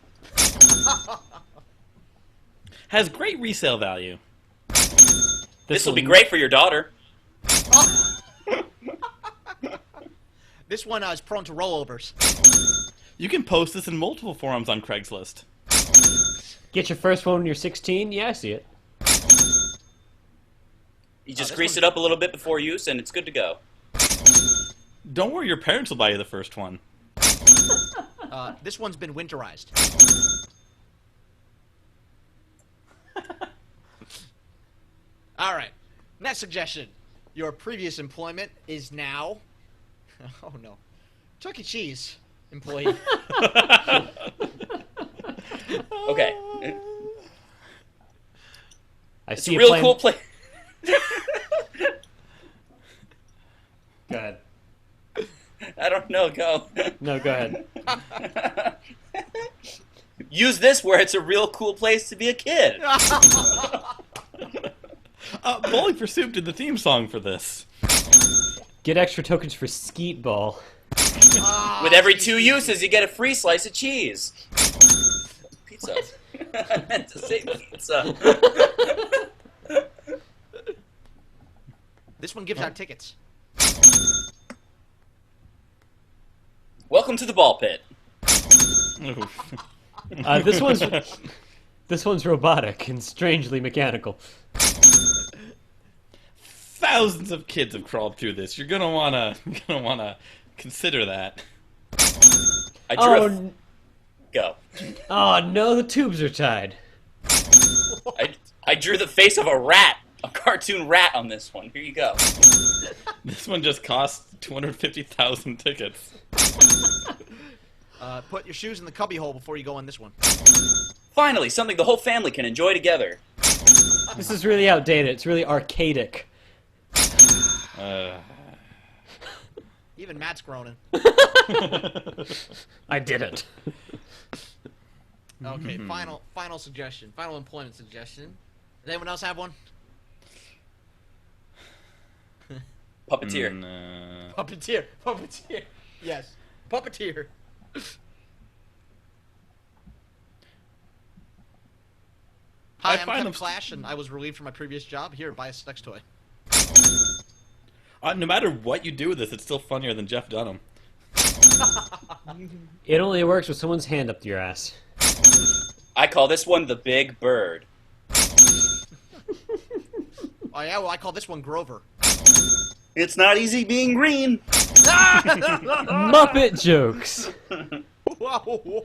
Has great resale value. This will be great for your daughter. This one is prone to rollovers. You can post this in multiple forums on Craigslist. Get your first one when you're 16? Yeah, I see it. You just this grease one's- it up a little bit before use, and it's good to go. Don't worry, your parents will buy you the first one. This one's been winterized. All right. Next suggestion. Your previous employment is now... Oh, no. Chuck E. Cheese employee. Okay. I It's see a you real playing... cool place. Go ahead. I don't know, go. No, go ahead. Use this where it's a real cool place to be a kid. Bowling for Soup did the theme song for this. Get extra tokens for Skeet Ball. With every 2 uses, you get a free slice of cheese. Pizza. I meant to say pizza. This one gives out tickets. Welcome to the ball pit. Oof. This one's robotic and strangely mechanical. Thousands of kids have crawled through this. You're gonna wanna consider that. I drew Go. Oh no, the tubes are tied. I drew the face of a rat, a cartoon rat on this one. Here you go. This one just cost 250,000 tickets. Put your shoes in the cubby hole before you go in this one. Finally, something the whole family can enjoy together. This is really outdated. It's really archaic. Even Matt's groaning. I did it. Okay, final suggestion. Final employment suggestion. Does anyone else have one? Puppeteer. No. Puppeteer. Puppeteer. Yes. Puppeteer. Hi, I'm find Kevin them- Clash, and I was relieved from my previous job. Here, buy a sex toy. No matter what you do with this, it's still funnier than Jeff Dunham. It only works with someone's hand up your ass. I call this one the Big Bird. Oh yeah, well I call this one Grover. It's not easy being green. Muppet jokes. Whoa.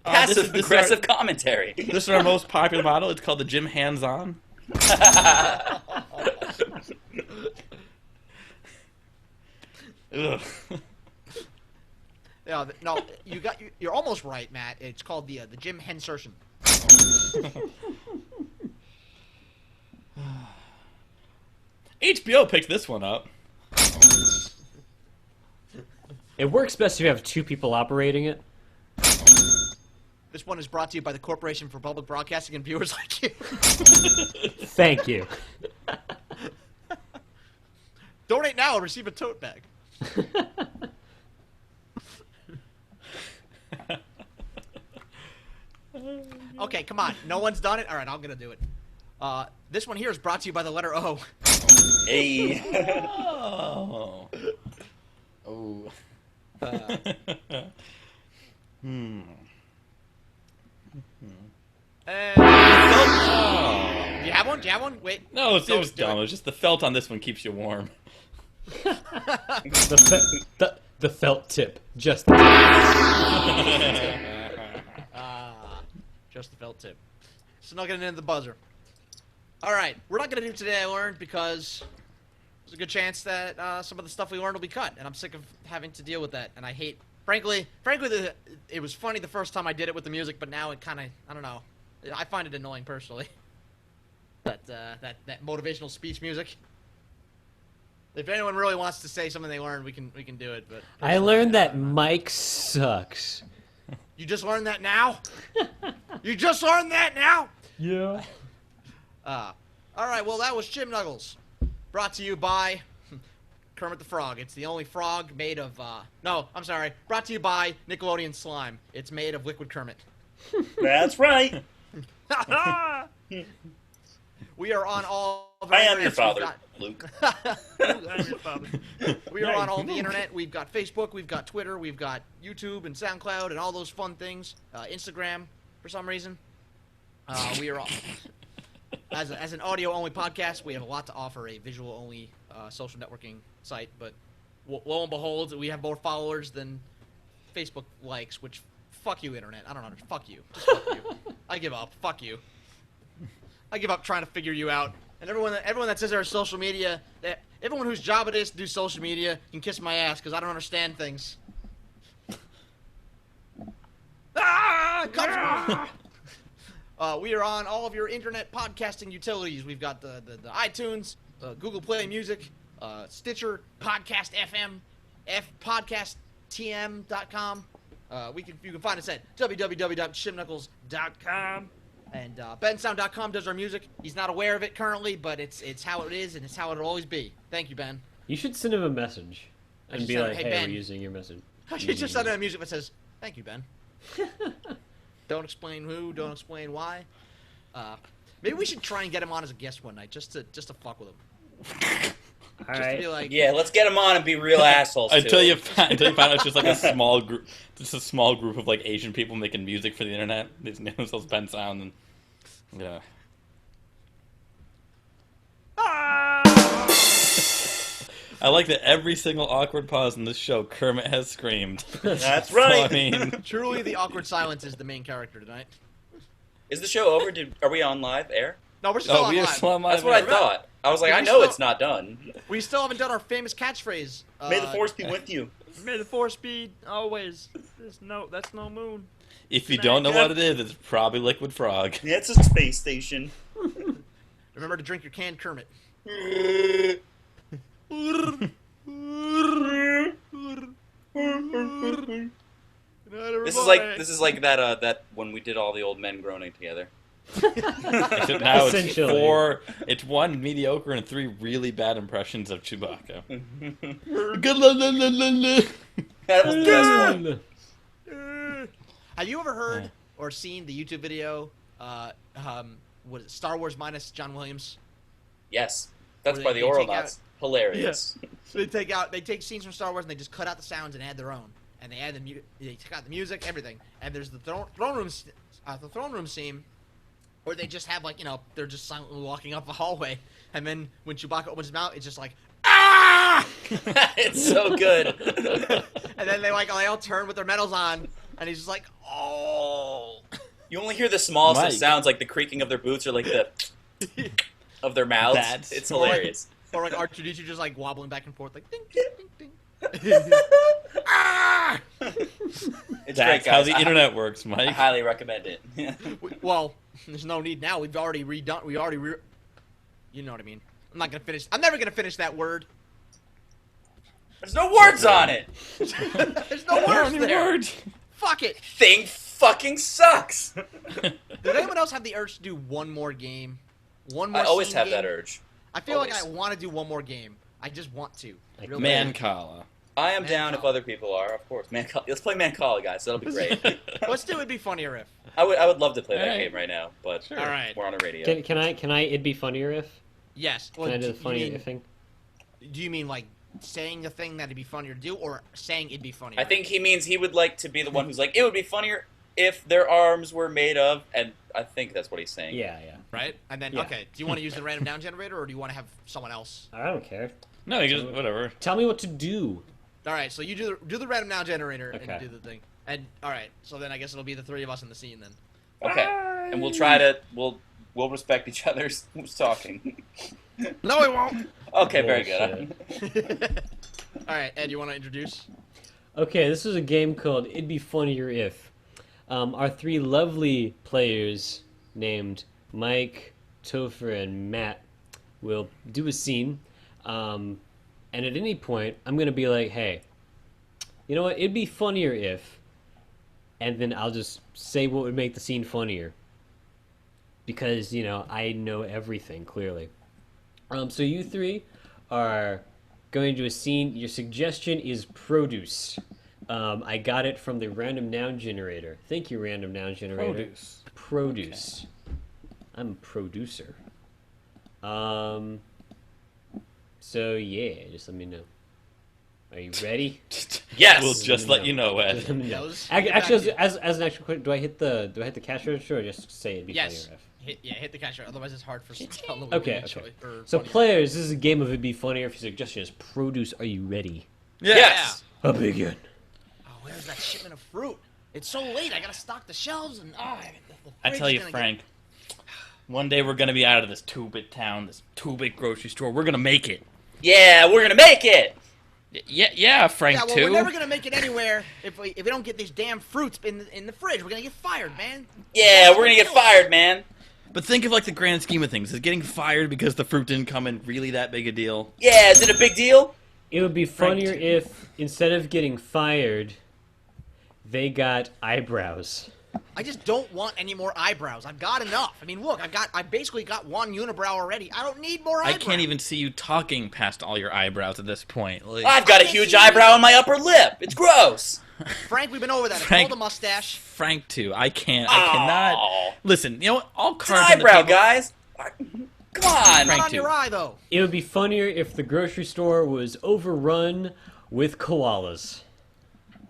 Passive aggressive commentary. This is our most popular model. It's called the Jim Hands On. Ugh. Yeah, no, you're almost right, Matt. It's called the Jim Hensertion. HBO picked this one up. It works best if you have two people operating it. This one is brought to you by the Corporation for Public Broadcasting and viewers like you. Thank you. Donate now and receive a tote bag. Okay, come on. No one's done it? All right, I'm going to do it. This one here is brought to you by the letter O. Hey. Oh. Oh. And... Oh. Do you have one? Do you have one? Wait. No, it was do dumb. it. It was just the felt on this one keeps you warm. The felt tip. Just Just the felt tip. Snugging into the buzzer. All right, we're not going to do Today I Learned because there's a good chance that some of the stuff we learned will be cut, and I'm sick of having to deal with that. And I hate, frankly, it was funny the first time I did it with the music, but now it kind of, I don't know, I find it annoying personally. That motivational speech music. If anyone really wants to say something they learned, we can do it. But I learned that Mike sucks. You just learned that now? You just learned that now? Yeah. All right, well, that was Chimp Knuckles. Brought to you by Kermit the Frog. It's the only frog made of, no, I'm sorry. Brought to you by Nickelodeon Slime. It's made of liquid Kermit. That's right. We are on all of I am your internets. father, Luke. I'm your father. We are on all the internet. We've got Facebook, we've got Twitter, we've got YouTube and SoundCloud and all those fun things. Instagram, for some reason. We are all... As an audio-only podcast, we have a lot to offer, a visual-only social networking site, but lo and behold, we have more followers than Facebook likes, which, fuck you, internet. I don't know. Fuck you. Just fuck you. I give up. Fuck you. I give up trying to figure you out. And everyone that says they're social media, everyone whose job it is to do social media can kiss my ass, because I don't understand things. We are on all of your internet podcasting utilities. We've got the iTunes, Google Play Music, Stitcher, Podcast FM, podcasttm.com. You can find us at www.chimpknuckles.com. And bensound.com does our music. He's not aware of it currently, but it's how it is and it's how it'll always be. Thank you, Ben. You should send him a message and be like, hey, "Hey, Ben." we're using your message." I should just send out a music that says, "Thank you, Ben." Don't explain who. Don't explain why. Maybe we should try and get him on as a guest one night, just to fuck with him. All Just to be like, Yeah, let's get him on and be real assholes. Until too. you find out it's just like a small group, of like Asian people making music for the internet. They name themselves Ben Sound, and yeah. I like that every single awkward pause in this show, Kermit has screamed. That's So, right. I mean, truly, the awkward silence is the main character tonight. Is the show over? Are we on live air? No, we're still on we are live. still on live. That's what I thought. I was like, Yeah, I we know still- it's not done. We still haven't done our famous catchphrase. May the force be with you. May the force be always. That's no moon. If you don't know what it is, it's probably Liquid Frog. Yeah, it's a space station. Remember to drink your canned Kermit. This is like that when we did all the old men groaning together. Except now Essentially. it's one mediocre and three really bad impressions of Chewbacca. That was the best one. Have you ever heard or seen the YouTube video? What is it, Star Wars minus John Williams? Yes, that's Where by they the Oral take out- Knots. Hilarious. So they take scenes from Star Wars and they just cut out the sounds and add their own. And they add they take out the music, everything. And there's the throne room scene, where they just have they're just silently walking up a hallway, and then when Chewbacca opens his mouth, it's just like ah! It's so good. And then they all turn with their medals on, and he's just like, oh. You only hear the smallest of Mike. sounds, like the creaking of their boots or like the of their mouths. It's hilarious. Or like R2D2 just like wobbling back and forth, like ding ding ding ding. Ah! It's great, That's guys. how the internet works, Mike. I highly recommend it. Well, there's no need now. We've already redone. You know what I mean. I'm not gonna finish. I'm never gonna finish that word. There's no words on it. There's no words there. Fuck it. Thing fucking sucks. Does anyone else have the urge to do one more game? One more. I always scene have game? that urge. I feel like I Always. want to do one more game. I just want to. Like Real Man bad. Kala. I am Man down if Call. other people are, of course. Let's play Man Call, guys. That'll be great. Let's do. It'd be funnier if. I would love to play that Alright. game right now, but Sure. All right. we're on a radio. Can I? It'd be funnier if. Yes. Can I do the funnier you mean, if thing? Do you mean like saying the thing that'd be funnier to do, or saying it'd be funnier? I think he means he would like to be the one who's like, it would be funnier if their arms were made of, and I think that's what he's saying. Yeah, yeah. Right. And then Yeah. okay. Do you want to use the random down generator, or do you want to have someone else? I don't care. No, you just whatever. Tell me what to do. All right. So you do the random down generator Okay. and do the thing. And all right. So then I guess it'll be the three of us in the scene then. Okay. And we'll try to we'll respect each other's who's talking. No, it won't. Okay, very good. All right, Ed, you want to introduce? Okay, this is a game called It'd Be Funnier If. Our three lovely players named Mike, Topher, and Matt will do a scene. And at any point, I'm going to be like, hey, you know what? It'd be funnier if. And then I'll just say what would make the scene funnier. Because, I know everything, clearly. So you three are going to a scene. Your suggestion is produce. I got it from the random noun generator. Thank you, random noun generator. Produce. Produce. I'm a producer. So yeah, just let me know. Are you ready? Yes! We'll just let you know, Just Ed. let me know. let's Ac- get back Actually, to- as an actual question, do I hit the cash register or just say it'd be Yes. funnier if? Hit the catcher. Otherwise, it's hard for us to tell them. Okay. So players, this is a game of it'd be funnier if your suggestion is produce. Are you ready? Yes! I'll begin. Oh, where's that shipment of fruit? It's so late. I gotta stock the shelves and the I fridge tell is you, gonna Frank, one day we're gonna be out of this 2-bit town, this 2-bit grocery store. We're gonna make it. Yeah, we're gonna make it! Yeah, Frank Yeah, well, too. we're never gonna make it anywhere if we don't get these damn fruits in the fridge. We're gonna get fired, man. Yeah, we're gonna get fired, man. But think of like the grand scheme of things. Is getting fired because the fruit didn't come in really that big a deal? Yeah, is it a big deal? It would be funnier if instead of getting fired, they got eyebrows. I just don't want any more eyebrows. I've got enough. I mean, look, I basically got one unibrow already. I don't need more I eyebrows. can't even see you talking past all your eyebrows at this point. Like, I've got a can't huge see eyebrow on my upper lip. It's gross. Frank, we've been over that. It's Frank- called a mustache. Frank too. I cannot. Aw. Listen, you know what? All It's cards an on the eyebrow, table. guys. Come on. Not Frank on too. your eye, though. It would be funnier if the grocery store was overrun with koalas.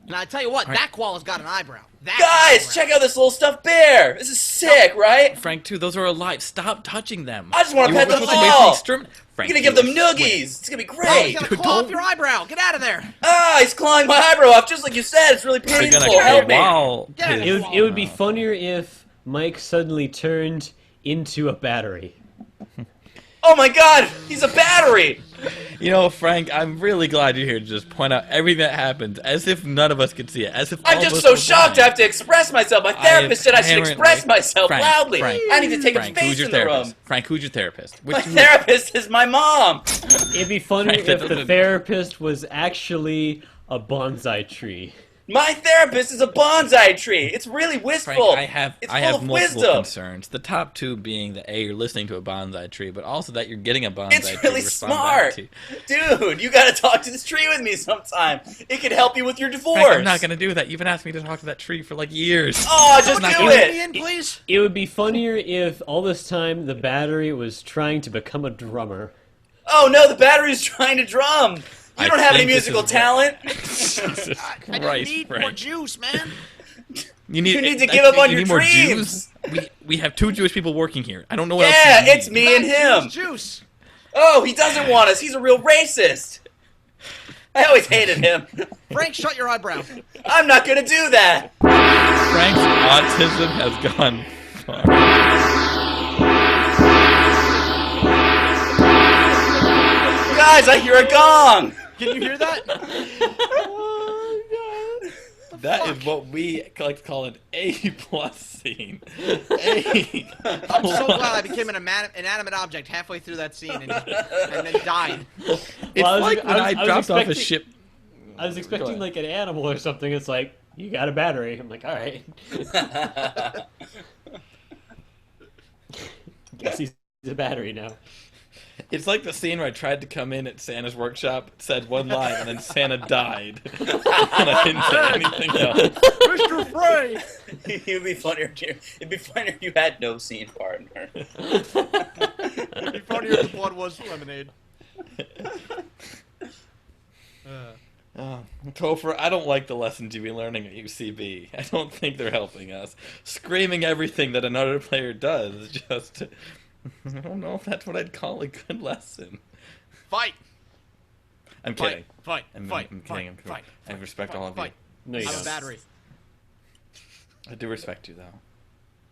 Now, I tell you what, All right. that koala's got an eyebrow. That Guys, eyebrow. check out this little stuffed bear. This is sick, right? Frank too. Those are alive. Stop touching them. I just wanna You pet were them supposed to all. basically I'm Frank, gonna give you them were noogies. It's gonna be Oh, great. he's gonna Dude, claw off don't- your eyebrow. Get out of there. Ah, he's clawing my eyebrow off just like you said. It's really You're painful. gonna Help me. claw Yeah, his- It would be funnier if Mike suddenly turned into a battery. Oh my god, he's a battery. You know, Frank, I'm really glad you're here to just point out everything that happened, as if none of us could see it, as if I'm all of just us so were shocked I blind. have to express myself. My I therapist said I should apparently- express myself Frank, loudly. Frank, I need to take Frank, a who's space your in the therapist? room. Frank, who's your therapist? My therapist is my mom. It'd be funnier Frank, that if the doesn't- therapist was actually a bonsai tree. My therapist is a bonsai tree. It's really wistful. Frank, it's I full have of multiple wisdom. concerns. The top two being that A, you're listening to a bonsai tree, but also that you're getting a bonsai tree It's really to respond back smart. to. Dude, you gotta talk to this tree with me sometime. It could help you with your divorce. Frank, I'm not gonna do that. You've been asking me to talk to that tree for like years. Oh, just not do gonna- Let me it. in, please. It would be funnier if all this time the battery was trying to become a drummer. Oh no, the battery's trying to drum. You I don't have any think this musical is talent. Jesus I Christ, need more Frank. juice, man. You need to give up on you your need more dreams. Jews? We have 2 Jewish people working here. I don't know what Yeah, else you it's need. me and him. Juice. Oh, he doesn't want us. He's a real racist. I always hated him. Frank, shut your eyebrow. I'm not gonna do that. Frank's autism has gone far. Guys, I hear a gong. Can you hear that? That is what we like to call an A+ scene. A+. I'm so glad I became an inanimate object halfway through that scene and then died. It's Well, like when I was dropped off a expecting- ship. I was expecting ahead. like an animal or something. It's like, you got a battery. I'm like, all right. Guess he's a battery now. It's like the scene where I tried to come in at Santa's workshop, said one line, and then Santa died. And I didn't say anything else. Mr. Frey! It'd be funnier if you had no scene partner. It'd be funnier if the blood was lemonade. Topher, I don't like the lessons you've been learning at UCB. I don't think they're helping us. Screaming everything that another player does is just... I don't know if that's what I'd call a good lesson. Fight! I'm kidding. Fight! I'm Fight! kidding. I'm kidding. I respect all of you. Fight! No, you I'm a don't. battery. I do respect you, though.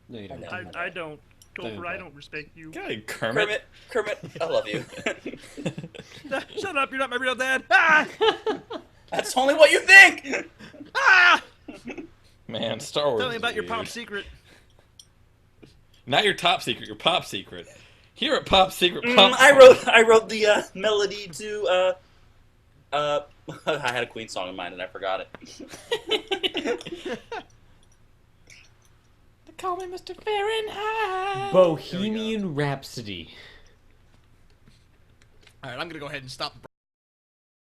No, you don't. I don't. Don't Topher, I do don't respect you. God, Kermit. Kermit, I love you. Shut up! You're not my real dad. Ah! That's only what you think. Ah! Man, Star Wars. Tell me is about your weird. pop secret. Not your top secret, your pop secret. Here at Pop Secret Pop. I wrote the melody to I had a Queen song in mind and I forgot it. They call me Mr. Fahrenheit. Bohemian Rhapsody. Alright, I'm gonna go ahead and stop the